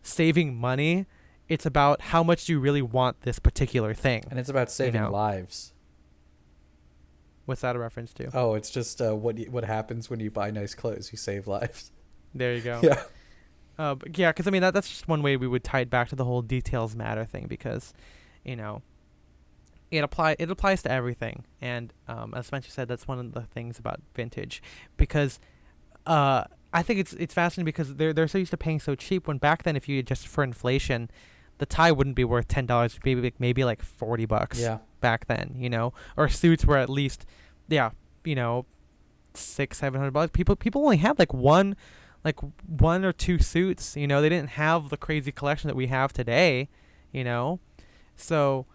saving money. It's about how much do you really want this particular thing. And it's about saving lives. What's that a reference to? Oh, it's just what happens when you buy nice clothes. You save lives. There you go. Yeah. But yeah, because I mean that's just one way we would tie it back to the whole details matter thing, because it applies to everything. And as Spencer said, that's one of the things about vintage, because I think it's fascinating because they're so used to paying so cheap, when back then, if you adjust for inflation, the tie wouldn't be worth $10, maybe like $40. Yeah. Back then, or suits were at least $600-$700. People only had like one or two suits. They didn't have the crazy collection that we have today. So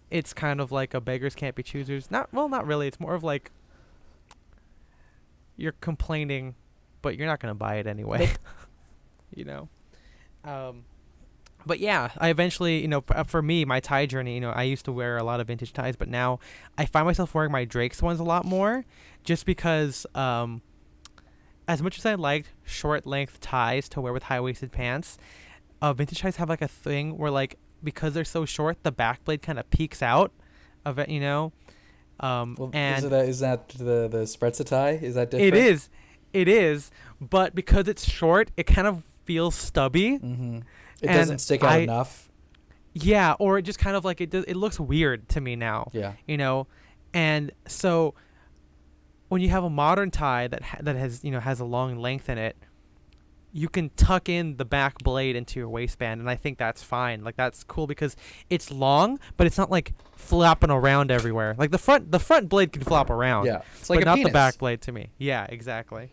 it's kind of like a beggars can't be choosers. Not really. It's more of like you're complaining, but you're not gonna buy it anyway. But yeah, I eventually, for me, my tie journey, I used to wear a lot of vintage ties, but now I find myself wearing my Drake's ones a lot more, just because as much as I liked short length ties to wear with high waisted pants, vintage ties have like a thing where like because they're so short, the back blade kind of peeks out of it, Well, and is that the Spretza tie? Is that it different? is, but because it's short, it kind of feels stubby. Mm-hmm. It And doesn't stick out enough. Yeah, or it just kind of like it looks weird to me now. Yeah. And so when you have a modern tie that has a long length in it, you can tuck in the back blade into your waistband, and I think that's fine. Like that's cool because it's long, but it's not like flapping around everywhere. Like the front blade can flop around. Yeah, it's like but a not penis. the back blade to me. Yeah, exactly.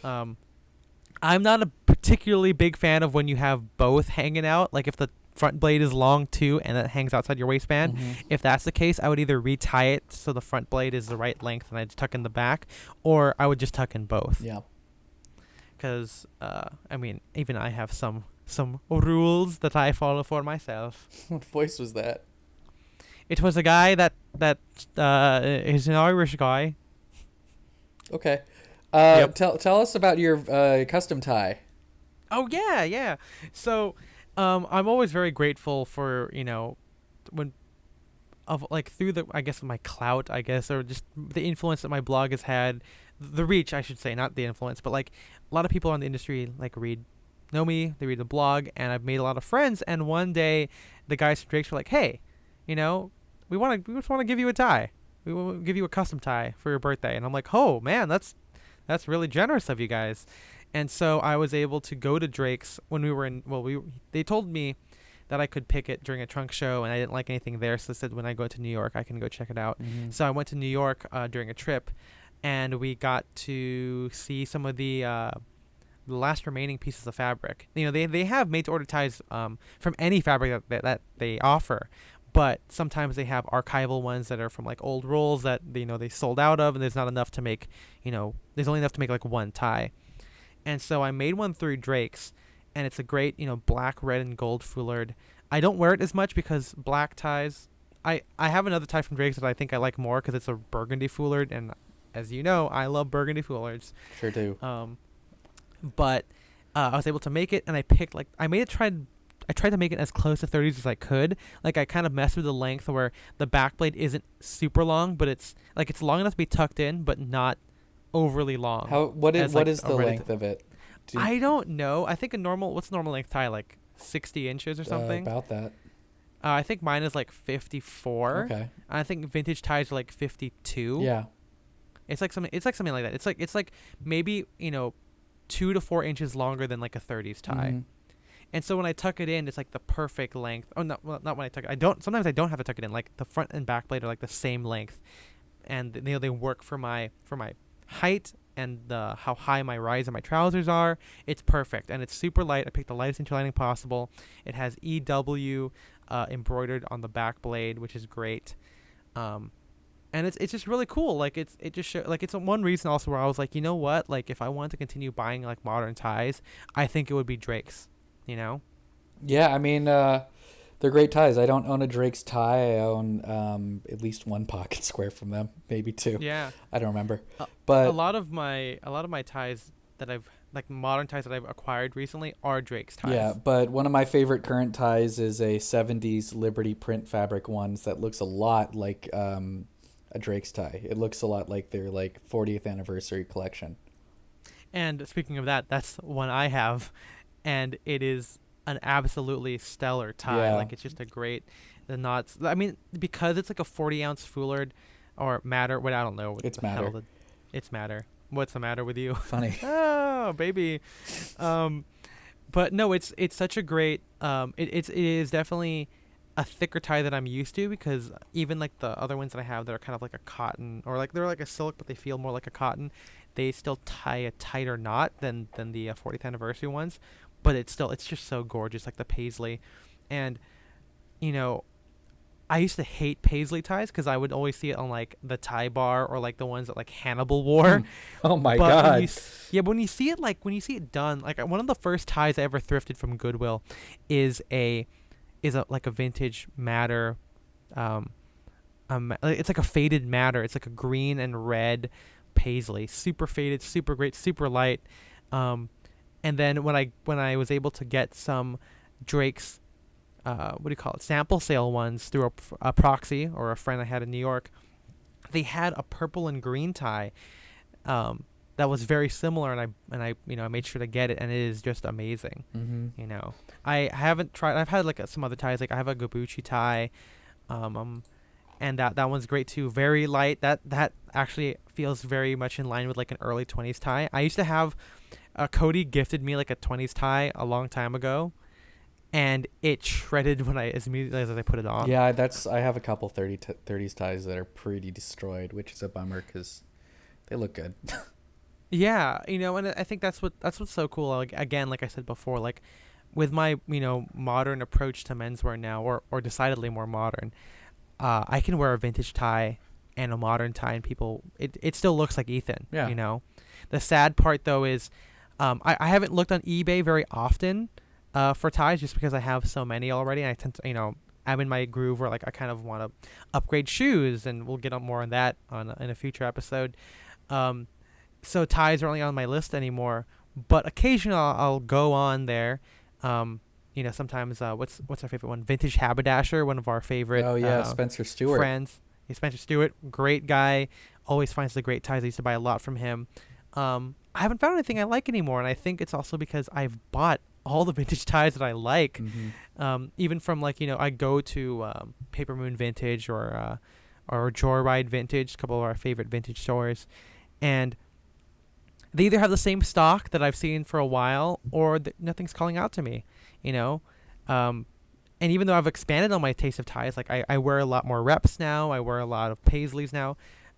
I'm not a particularly big fan of when you have both hanging out. Like if the front blade is long too and it hangs outside your waistband. Mm-hmm. If that's the case, I would either retie it so the front blade is the right length and I'd tuck in the back, or I would just tuck in both. Yeah. Because even I have some rules that I follow for myself. What voice was that? It was a guy that is an Irish guy. Okay. Yep. Tell us about your custom tie. Oh yeah. So, I'm always very grateful for through my clout, or just the influence that my blog has had, the reach I should say, not the influence, but like a lot of people in the industry know me, they read the blog, and I've made a lot of friends. And one day, the guys from Drake's were like, "Hey, we just want to give you a tie. We will give you a custom tie for your birthday." And I'm like, "Oh man, that's really generous of you guys." And so I was able to go to Drake's when we were they told me that I could pick it during a trunk show, and I didn't like anything there, so they said when I go to New York, I can go check it out. Mm-hmm. So I went to New York during a trip, and we got to see some of the last remaining pieces of fabric. They have made-to-order ties from any fabric that they offer, but sometimes they have archival ones that are from like old rolls that they sold out of, and there's not enough to make there's only enough to make like one tie. And so I made one through Drake's, and it's a great black, red, and gold foulard. I don't wear it as much because black ties. I have another tie from Drake's that I think I like more because it's a burgundy foulard, and as you know, I love burgundy foulards. Sure do. But I was able to make it, and I picked I tried to make it as close to 30s as I could. Like I kind of messed with the length where the back blade isn't super long, but it's long enough to be tucked in, but not overly long. What is the length of it? I don't know. I think what's normal length tie, like 60 inches or something? About that. I think mine is like 54. Okay. I think vintage ties are like 52. Yeah. It's like something like that. It's like maybe 2 to 4 inches longer than like a 30s tie. Mm-hmm. And so when I tuck it in, it's like the perfect length. Oh no, well, not when I tuck it. Sometimes I don't have to tuck it in. Like the front and back blade are like the same length, and they work for my height and how high my rise and my trousers are. It's perfect, and it's super light. I picked the lightest interlining possible. It has EW embroidered on the back blade, which is great. And it's just really cool. Like it's one reason also where I was like, you know what? Like if I wanted to continue buying like modern ties, I think it would be Drake's. Yeah, I mean, they're great ties. I don't own a Drake's tie. I own at least one pocket square from them, maybe two. Yeah, I don't remember. But a lot of my ties that I've modern ties that I've acquired recently are Drake's ties. Yeah, but one of my favorite current ties is a 70s Liberty print fabric ones that looks a lot like a Drake's tie. It looks a lot like their 40th anniversary collection. And speaking of that, that's one I have, and it is an absolutely stellar tie. Yeah. Like it's just a great, the knots. I mean, because it's like a 40-ounce foulard or madder. What I don't know. It's madder. It's madder. What's the matter with you? Funny. Oh, baby. But no, it's such a great. It is definitely a thicker tie that I'm used to, because even like the other ones that I have that are kind of like a cotton, or like they're like a silk but they feel more like a cotton, they still tie a tighter knot than the 40th anniversary ones, but it's just so gorgeous, like the paisley. And I used to hate paisley ties because I would always see it on like the tie bar or like the ones that like Hannibal wore. Oh my But god. but when you see it done, like one of the first ties I ever thrifted from Goodwill is a like a vintage madder. It's like a faded madder. It's like a green and red paisley, super faded, super great, super light. And then when I was able to get some Drake's what do you call it, sample sale ones through a proxy or a friend I had in New York, they had a purple and green tie that was very similar, and I I made sure to get it, and it is just amazing. I haven't tried. I've had like some other ties, like I have a Gabucci tie, and that one's great too. Very light. That actually feels very much in line with like an early 20s tie. I used to have Cody gifted me like a 20s tie a long time ago, and it shredded as immediately as I put it on. Yeah, I have a couple 30s ties that are pretty destroyed, which is a bummer because they look good. Yeah, and I think that's what's so cool. Like, again, like I said before, like with my modern approach to menswear now, or decidedly more modern, I can wear a vintage tie and a modern tie, and it still looks like Ethan. Yeah. The sad part though is, I haven't looked on eBay very often for ties, just because I have so many already, and I tend to I'm in my groove where like I kind of want to upgrade shoes, and we'll get on more on that in a future episode. So ties are only on my list anymore, but occasionally I'll go on there. Sometimes what's our favorite one? Vintage Haberdasher, one of our favorite. Oh yeah, Spencer Stewart. Friends. Yeah, Spencer Stewart, great guy. Always finds the great ties. I used to buy a lot from him. I haven't found anything I like anymore, and I think it's also because I've bought all the vintage ties that I like. Even from like I go to Paper Moon Vintage or Joyride Vintage, a couple of our favorite vintage stores, and they either have the same stock that I've seen for a while, or nothing's calling out to me, and even though I've expanded on my taste of ties, like I wear a lot more reps now, I wear a lot of paisleys now,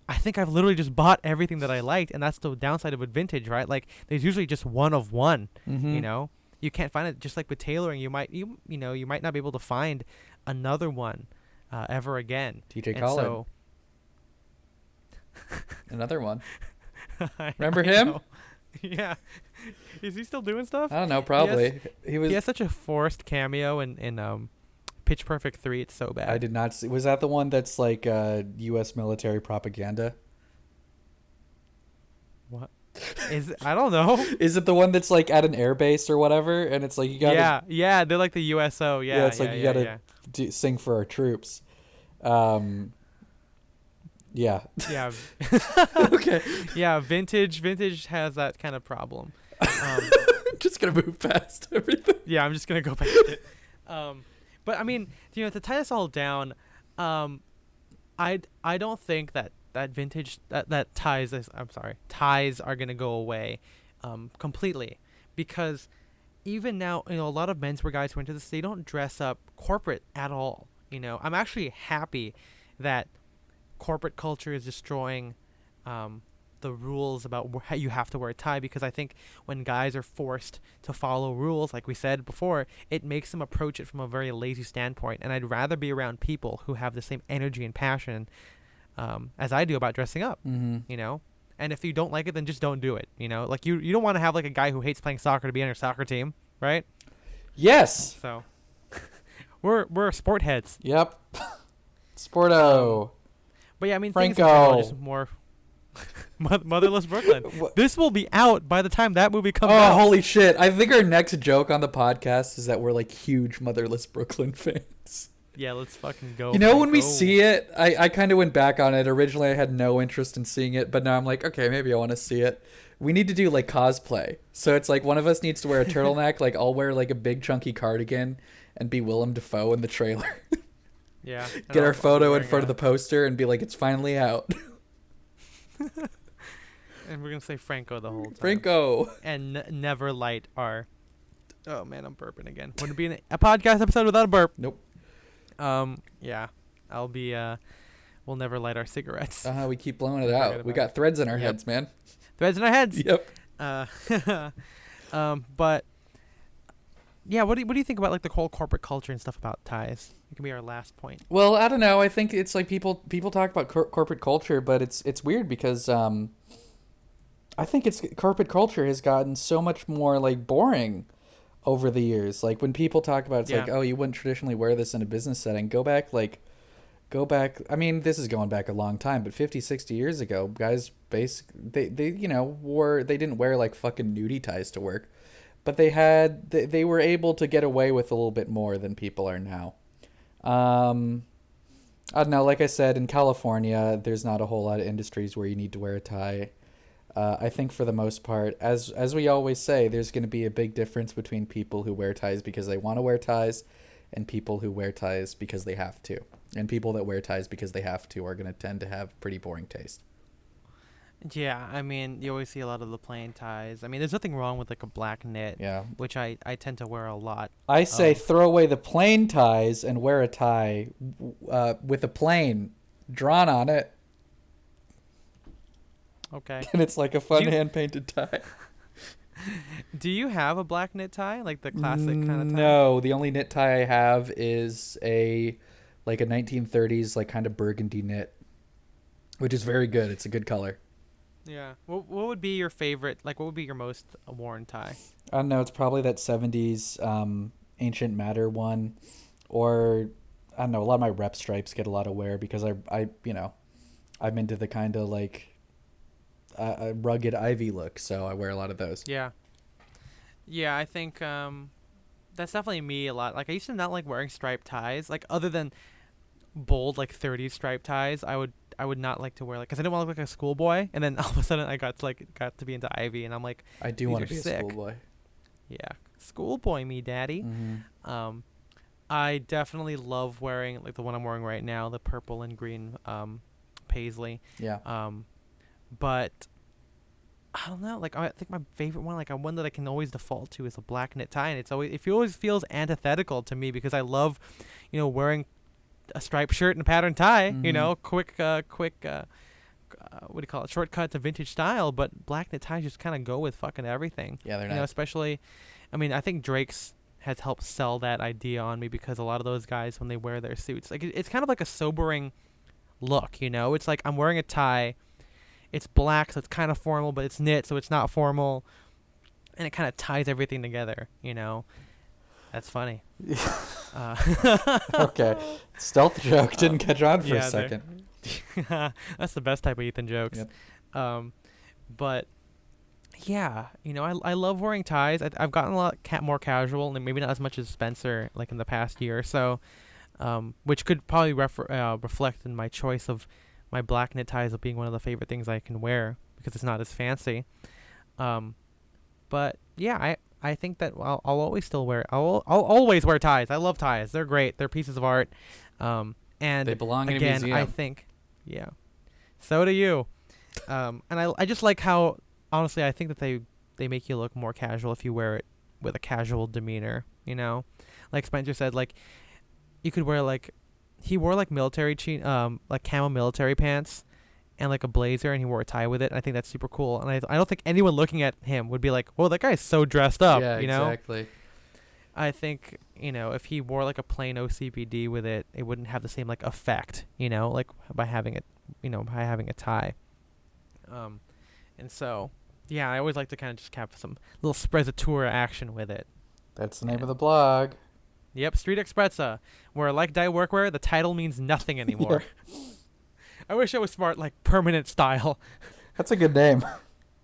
I think I've literally just bought everything that I liked, and that's the downside of it vintage, right? Like there's usually just one of one. You can't find it. Just like with tailoring, you might not be able to find another one ever again. DJ And Khaled. so Another one. Remember him? know. Yeah. Is he still doing stuff? I don't know, probably. He has such a forced cameo in Pitch Perfect 3. It's so bad. I did not see. Was that the one that's like U.S. military propaganda? What? I don't know. Is it the one that's like at an airbase or whatever, and it's like you gotta... Yeah, they're like the USO. Yeah, it's like you gotta sing for our troops. Yeah. Yeah. Okay. Yeah, vintage has that kind of problem. Just gonna move past everything. Yeah, I'm just gonna go past it. But I mean, to tie this all down, I don't think that vintage that ties are gonna go away, completely, because even now, a lot of menswear guys who went to this, they don't dress up corporate at all. I'm actually happy that corporate culture is destroying the rules about how you have to wear a tie, because I think when guys are forced to follow rules, like we said before, it makes them approach it from a very lazy standpoint. And I'd rather be around people who have the same energy and passion as I do about dressing up. And if you don't like it, then just don't do it. Like you don't want to have like a guy who hates playing soccer to be on your soccer team, right? Yes. So we're sport heads. Yep. Sporto. But yeah, I mean, Franco. things in general, just more Motherless Brooklyn. This will be out by the time that movie comes out. Oh, holy shit. I think our next joke on the podcast is that we're like huge Motherless Brooklyn fans. Yeah, let's fucking go. When we see it, I kind of went back on it. Originally, I had no interest in seeing it, but now I'm like, okay, maybe I want to see it. We need to do like cosplay. So it's like one of us needs to wear a turtleneck. Like I'll wear like a big chunky cardigan and be Willem Dafoe in the trailer. Yeah. Get our photo in front of the poster and be like, it's finally out. And we're going to say Franco the whole time. Franco. And never light our... Oh, man, I'm burping again. Wouldn't be a podcast episode without a burp. Nope. Yeah. I'll be... We'll never light our cigarettes. We keep blowing it out. We got threads in our heads, man. Threads in our heads. Yep. But... yeah, what do you think about like the whole corporate culture and stuff about ties? It can be our last point. Well, I don't know. I think it's like people talk about corporate culture, but it's weird because I think it's corporate culture has gotten so much more like boring over the years. Like when people talk about it's Yeah. like, oh, you wouldn't traditionally wear this in a business setting. Go back. I mean, this is going back a long time, but 50, 60 years ago, guys they they didn't wear like fucking nudie ties to work, but they were able to get away with a little bit more than people are now. Um I don't know, like I said, in California, there's not a whole lot of industries where you need to wear a tie. I think for the most part, as we always say, there's going to be a big difference between people who wear ties because they want to wear ties and people who wear ties because they have to. And people that wear ties because they have to are going to tend to have pretty boring taste. Yeah, I mean, you always see a lot of the plain ties. I mean, there's nothing wrong with like a black knit, Yeah. which I tend to wear a lot. I say Of. throw away the plain ties and wear a tie with a plane drawn on it, Okay. and it's like a fun Do you- hand-painted tie. Do you have a black knit tie, like the classic kind of tie? No, the only knit tie I have is a 1930s like kind of burgundy knit, which is very good. It's a good color. Yeah. What would be your favorite? Like, what would be your most worn tie? I don't know. It's probably that 70s ancient matter one, or I don't know. A lot of my rep stripes get a lot of wear because I'm into the kind of like a rugged ivy look, so I wear a lot of those. Yeah. Yeah, I think that's definitely me a lot. Like, I used to not like wearing striped ties. Like, other than bold like 30s striped ties, I would not like to wear like because I didn't want to look like a schoolboy. And then all of a sudden I got to be into ivy, and I'm like, I do These want are to be sick. a schoolboy. yeah, schoolboy me, daddy. I definitely love wearing like the one I'm wearing right now, the purple and green paisley. Yeah. But I don't know. Like I think my favorite one, like one that I can always default to, is a black knit tie, and it always feels antithetical to me because I love, wearing a striped shirt and a patterned tie. Mhm. Quick, what do you call it? Shortcut to vintage style. But black knit ties just kind of go with fucking everything. Yeah, they're You know, nice. especially, I mean, I think Drake's has helped sell that idea on me because a lot of those guys when they wear their suits, like it's kind of like a sobering look. It's like I'm wearing a tie. It's black, so it's kind of formal, but it's knit, so it's not formal, and it kind of ties everything together. That's funny. Okay. Stealth joke didn't catch on for a yeah, second. That's the best type of Ethan jokes. Yep. But yeah, I love wearing ties. I've gotten a lot more casual, and maybe not as much as Spencer, like in the past year or so, which could probably reflect in my choice of my black knit ties of being one of the favorite things I can wear because it's not as fancy. But yeah, I think that I'll always still wear. I'll always wear ties. I love ties. They're great. They're pieces of art. And They belong in a again, museum. I think, yeah. So do you. And I just like how, honestly, I think that they make you look more casual if you wear it with a casual demeanor. Like Spencer said, like you could wear like he wore like military like camo military pants and like a blazer, and he wore a tie with it. And I think that's super cool. And I don't think anyone looking at him would be like, "Whoa, that guy's so dressed up." Yeah, exactly. I think if he wore like a plain OCBD with it, it wouldn't have the same like effect. Like by having it, by having a tie. And so yeah, I always like to kind of just have some little sprezzatura action with it. That's the name of the blog. Yep, Street Expressa, where like dye workwear, the title means nothing anymore. I wish I was smart, like permanent style. That's a good name.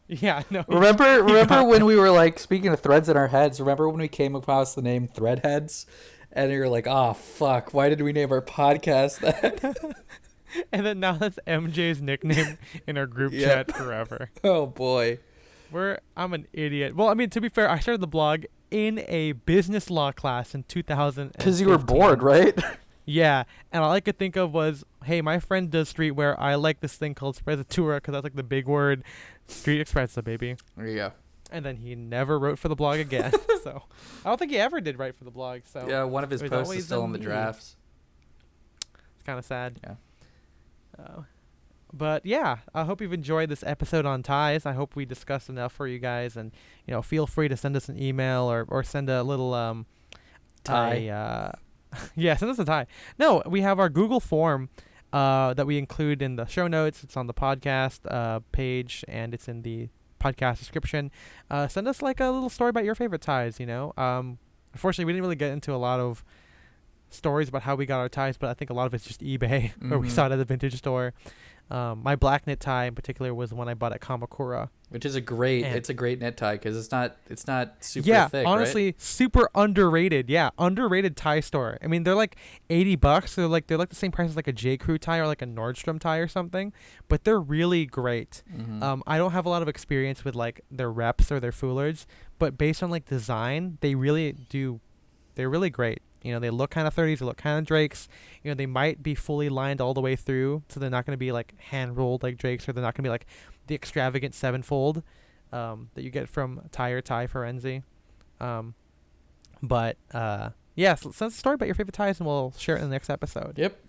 Yeah, no. Remember when we were like speaking of threads in our heads? Remember when we came across the name Threadheads, and you were like, "Oh fuck, why did we name our podcast that?" And then now that's MJ's nickname in our group Yep. chat forever. Oh boy. I'm an idiot. Well, I mean, to be fair, I started the blog in a business law class in 2000. Because you were bored, right? Yeah, and all I could think of was, hey, my friend does streetwear. I like this thing called sprezzatura because that's like the big word. Street Expressa, baby. There you go. And then he never wrote for the blog again. So I don't think he ever did write for the blog. So Yeah, one of his it was posts is always still a in the me. drafts. It's kind of sad. Yeah. But yeah, I hope you've enjoyed this episode on ties. I hope we discussed enough for you guys, and feel free to send us an email or send a little Tie. yeah, send us a tie. No, we have our Google form that we include in the show notes. It's on the podcast page, and it's in the podcast description. Send us like a little story about your favorite ties. Unfortunately, we didn't really get into a lot of stories about how we got our ties, but I think a lot of it's just eBay, where we saw it at a vintage store. My black knit tie in particular was one I bought at Kamakura, which is a great knit tie because it's not super thick. Honestly, right? super underrated. Yeah, underrated tie store. I mean, they're like $80. They're like the same price as like a J. Crew tie or like a Nordstrom tie or something, but they're really great. I don't have a lot of experience with like their reps or their foulards, but based on like design, they're really great. They look kind of 30s, they look kind of Drakes. They might be fully lined all the way through, so they're not going to be like hand rolled like Drakes, or they're not going to be like the extravagant 7-fold that you get from Tie or Tie Forenzi. Yeah, so send us a story about your favorite ties, and we'll share it in the next episode. Yep.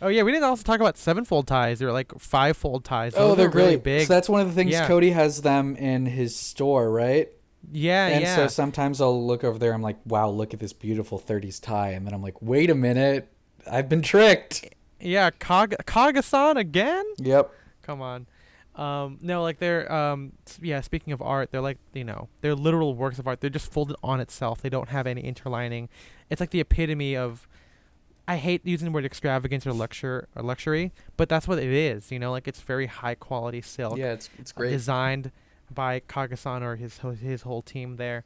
Oh yeah, we didn't also talk about 7-fold ties. They're like 5-fold ties. They're really great. big. So that's one of the things. Cody has them in his store, right? And so sometimes I'll look over there. I'm like, wow, look at this beautiful 30s tie. And then I'm like, wait a minute. I've been tricked. Yeah. Kagasan again? Yep. Come on. No, like they're, speaking of art, they're like, they're literal works of art. They're just folded on itself. They don't have any interlining. It's like the epitome of, I hate using the word extravagance or luxury, but that's what it is. Like it's very high quality silk. Yeah, it's great. Designed by Kagasan or his whole team there,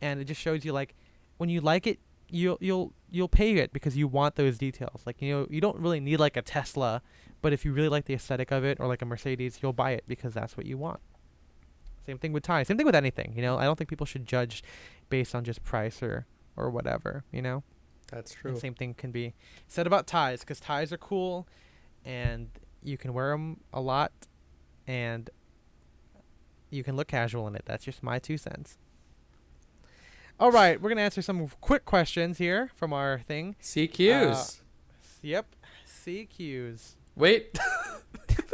and it just shows you like when you like it, you'll pay it because you want those details. Like you don't really need like a Tesla, but if you really like the aesthetic of it or like a Mercedes, you'll buy it because that's what you want. Same thing with ties. Same thing with anything. I don't think people should judge based on just price or whatever. That's true. And same thing can be said about ties because ties are cool, and you can wear them a lot, and you can look casual in it. That's just my 2 cents. All right, we're going to answer some quick questions here from our thing. CQs. Yep, CQs. Wait.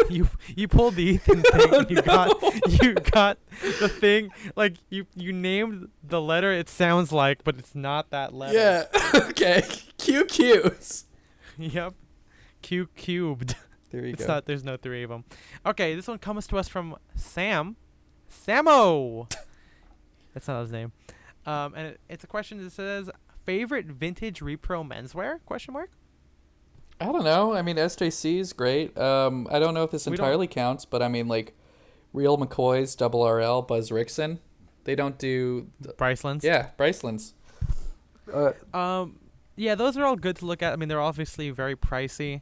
you pulled the Ethan thing. You got the thing. Like you named the letter it sounds like, but it's not that letter. Yeah. Okay. QQs. Yep. Q cubed. There you go. There's no 3 of them. Okay, this one comes to us from Samo. That's not his name. And it's a question that says, favorite vintage repro menswear? ? I don't know. I mean, SJC is great. I don't know if this entirely counts, but I mean, like, Real McCoy's, Double RL, Buzz Rickson. They don't do Brycelands. Yeah, Brycelands. Yeah, those are all good to look at. I mean, they're obviously very pricey.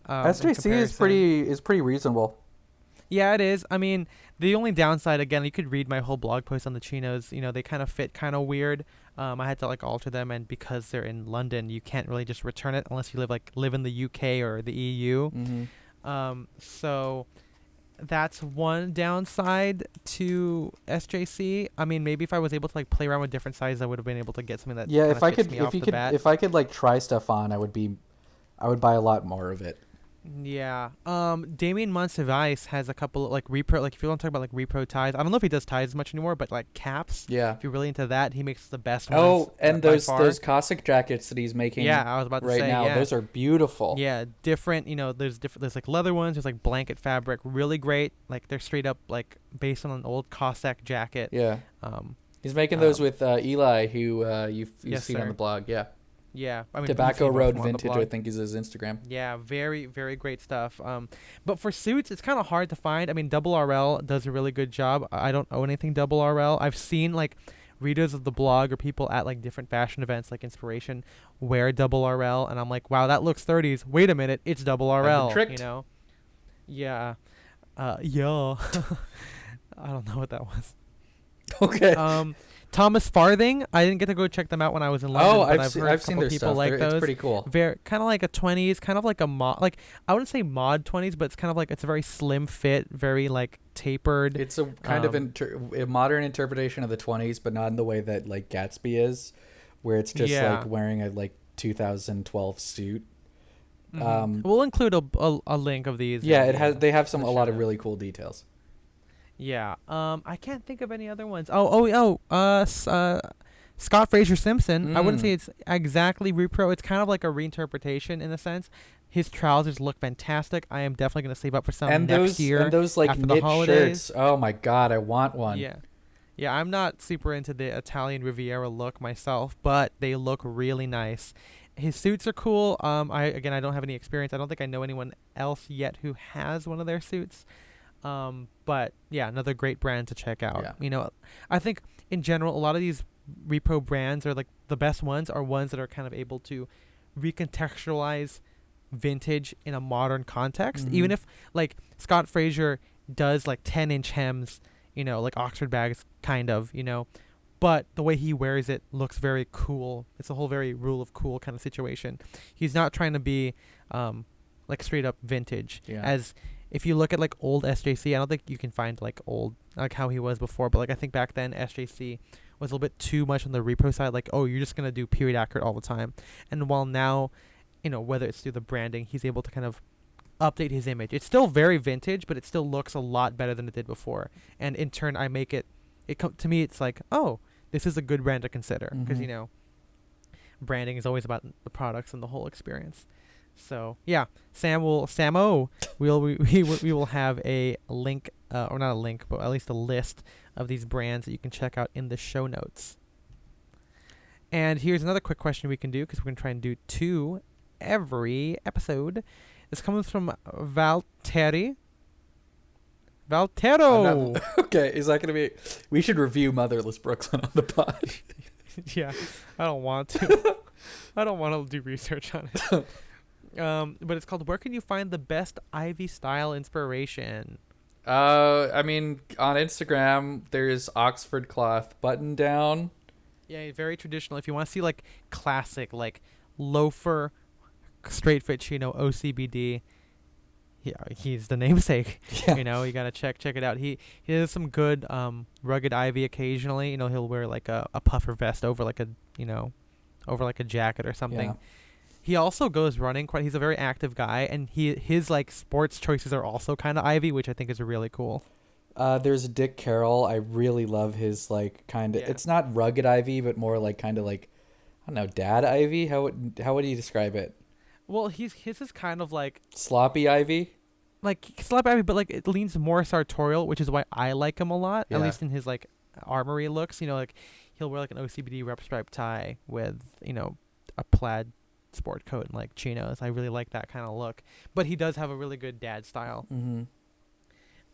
SJC is pretty reasonable. Yeah, it is. I mean, the only downside, again, you could read my whole blog post on the chinos. They kind of fit kind of weird. I had to like alter them, and because they're in London, you can't really just return it unless you live in the UK or the EU. So that's one downside to SJC. I mean, maybe if I was able to like play around with different sizes, I would have been able to get something that if I could like try stuff on, I would buy a lot more of it. Yeah. Damien Monsivice has a couple of, like repro, like if you want to talk about like repro ties, I don't know if he does ties as much anymore, but like caps. Yeah. If you're really into that, he makes the best ones. Oh, and those Cossack jackets that he's making. Yeah, I was about to right say now. yeah. Those are beautiful. Yeah, different. There's like leather ones. There's like blanket fabric, really great. Like they're straight up like based on an old Cossack jacket. Yeah. He's making those with Eli, who you've seen on the blog. Yeah. Yeah, I mean, Tobacco Road Vintage, I think, is his Instagram. Yeah, very, very great stuff. But for suits, it's kind of hard to find. I mean, Double RL does a really good job. I don't own anything Double RL. I've seen like readers of the blog or people at like different fashion events like Inspiration wear Double RL, and I'm like, wow, that looks 30s. Wait a minute, it's Double RL. Tricked. Yeah. Yeah. I don't know what that was. Okay. Thomas Farthing. I didn't get to go check them out when I was in London. But I've heard seen their people stuff. like those. It's pretty cool. Very kind of like a 20s, kind of like a mod. Like I wouldn't say mod 20s, but it's kind of like it's a very slim fit, very like tapered. It's a kind of a modern interpretation of the 20s, but not in the way that like Gatsby is, where it's just like wearing a like 2012 suit. We'll include a link of these. Yeah, in it has. They have the a lot show of really notes. cool details. Yeah. I can't think of any other ones. Scott Fraser Simpson. I wouldn't say it's exactly repro. It's kind of like a reinterpretation in a sense. His trousers look fantastic. I am definitely gonna save up for some And next year. those like after the knit holidays. shirts. Oh my god, I want one. Yeah. Yeah, I'm not super into the Italian Riviera look myself, but they look really nice. His suits are cool. I don't have any experience. I don't think I know anyone else yet who has one of their suits. But yeah, another great brand to check out. Yeah. I think in general, a lot of these repro brands are like the best ones are ones that are kind of able to recontextualize vintage in a modern context. Even if like Scott Fraser does like 10-inch hems, like Oxford bags kind of, but the way he wears it looks very cool. It's a whole very rule of cool kind of situation. He's not trying to be like straight up vintage. Yeah. As if you look at like old SJC, I don't think you can find like old like how he was before, but like I think back then SJC was a little bit too much on the repro side, like, oh, you're just gonna do period accurate all the time. And while now, whether it's through the branding, he's able to kind of update his image. It's still very vintage, but it still looks a lot better than it did before. And in turn, I make it to me, it's like, oh, this is a good brand to consider because branding is always about the products and the whole experience. So yeah, we will have a link, or not a link, but at least a list of these brands that you can check out in the show notes. And here's another quick question we can do, because we're going to try and do 2 every episode. This comes from Valtteri. Valtero! Okay, is that going to be... We should review Motherless Brooklyn on the pod. Yeah, I don't want to. I don't want to do research on it. But it's called, Where Can You Find the Best Ivy Style Inspiration? I mean, on Instagram, there's Oxford cloth button down. Yeah, very traditional. If you want to see like classic, like loafer, straight fit chino, OCBD, yeah, he's the namesake. Yeah. You gotta check it out. He has some good rugged ivy occasionally. He'll wear like a puffer vest over like a jacket or something. Yeah. He also goes running quite. He's a very active guy, and his like sports choices are also kind of ivy, which I think is really cool. There's Dick Carroll. I really love his like kind of. Yeah. It's not rugged ivy, but more like kind of like, I don't know, dad ivy. How would you describe it? Well, his is kind of like Sloppy ivy. Like slap ivy, but like it leans more sartorial, which is why I like him a lot. Yeah. At least in his like armory looks. Like he'll wear like an OCBD rep stripe tie with a plaid sport coat and like chinos. I really like that kind of look. But he does have a really good dad style.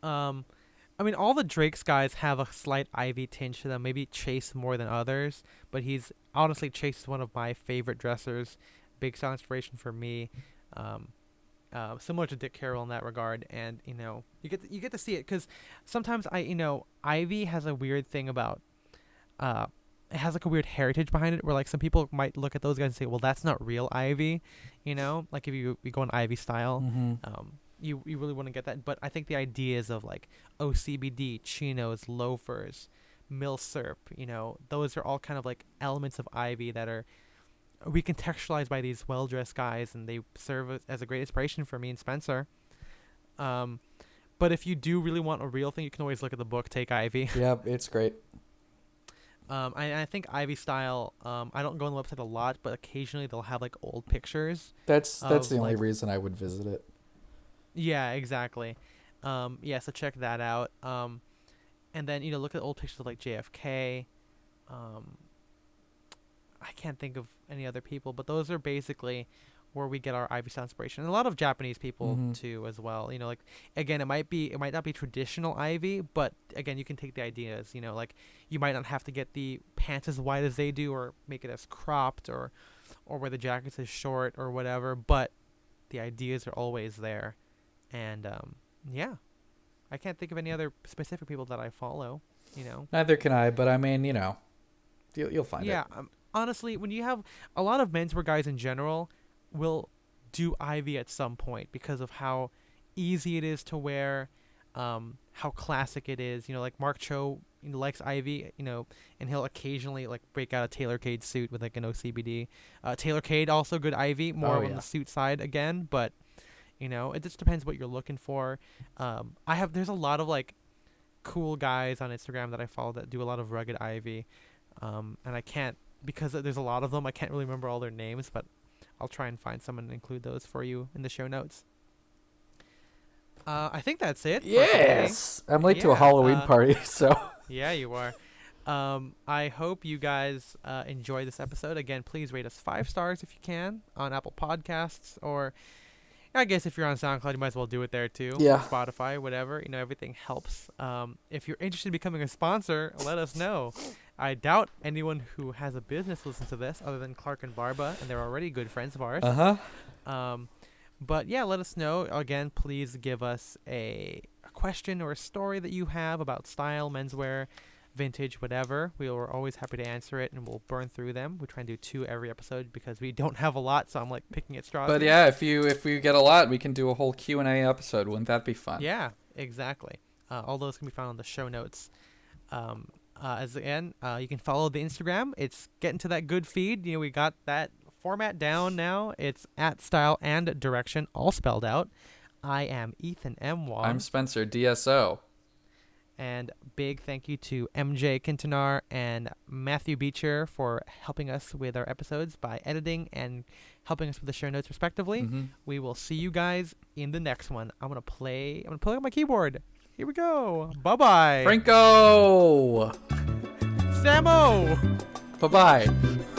I mean, all the Drake's guys have a slight ivy tinge to them. Maybe Chase more than others, but he's honestly, Chase is one of my favorite dressers. Big style inspiration for me. Similar to Dick Carroll in that regard, and you get to see it because sometimes ivy has a weird thing about it has like a weird heritage behind it where like some people might look at those guys and say, well, that's not real ivy, like if you go on ivy style. You really want to get that. But I think the ideas of like OCBD, chinos, loafers, milsurp, those are all kind of like elements of ivy that are recontextualized by these well-dressed guys, and they serve as a great inspiration for me and Spencer. But if you do really want a real thing, you can always look at the book Take Ivy. Yep, it's great. I think Ivy style, I don't go on the website a lot, but occasionally they'll have like old pictures. That's the only like, reason I would visit it. Yeah, exactly. So check that out. And then look at old pictures of like JFK. I can't think of any other people, but those are basically where we get our Ivy style inspiration. And a lot of Japanese people too as well. Like again, it might not be traditional Ivy, but again, you can take the ideas. Like you might not have to get the pants as wide as they do, or make it as cropped, or where the jacket's as short or whatever. But the ideas are always there. And I can't think of any other specific people that I follow. Neither can I, but I mean, you'll find it. Yeah. Honestly, when you have a lot of menswear guys in general will do Ivy at some point because of how easy it is to wear, how classic it is. Like Mark Cho, likes Ivy, and he'll occasionally like break out a Taylor Cade suit with like an OCBD. Taylor Cade also good Ivy, more on the suit side again, but it just depends what you're looking for. There's a lot of like cool guys on Instagram that I follow that do a lot of rugged Ivy, and I can't, because there's a lot of them, I can't really remember all their names, but I'll try and find someone and include those for you in the show notes. I think that's it. Yes, I'm late to a Halloween party, so. Yeah, you are. I hope you guys enjoy this episode. Again, please rate us 5 stars if you can on Apple Podcasts, or I guess if you're on SoundCloud, you might as well do it there too. Yeah. Spotify, whatever. Everything helps. If you're interested in becoming a sponsor, let us know. I doubt anyone who has a business listens to this other than Clark and Barba, and they're already good friends of ours. But yeah, let us know. Again, please give us a question or a story that you have about style, menswear, vintage, whatever. We are always happy to answer it, and we'll burn through them. We try and do 2 every episode because we don't have a lot, so I'm like picking at straws. But yeah, if we get a lot, we can do a whole Q&A episode. Wouldn't that be fun? Yeah, exactly. All those can be found on the show notes. You can follow the Instagram. It's getting to that good feed. We got that format down now. It's at Style and Direction, all spelled out. I am Ethan M. Wong. I'm Spencer, DSO. And big thank you to MJ Kintanar and Matthew Beecher for helping us with our episodes by editing and helping us with the show notes respectively. Mm-hmm. We will see you guys in the next one. I'm gonna play on my keyboard. Here we go. Bye-bye. Franco! Samo! Bye-bye.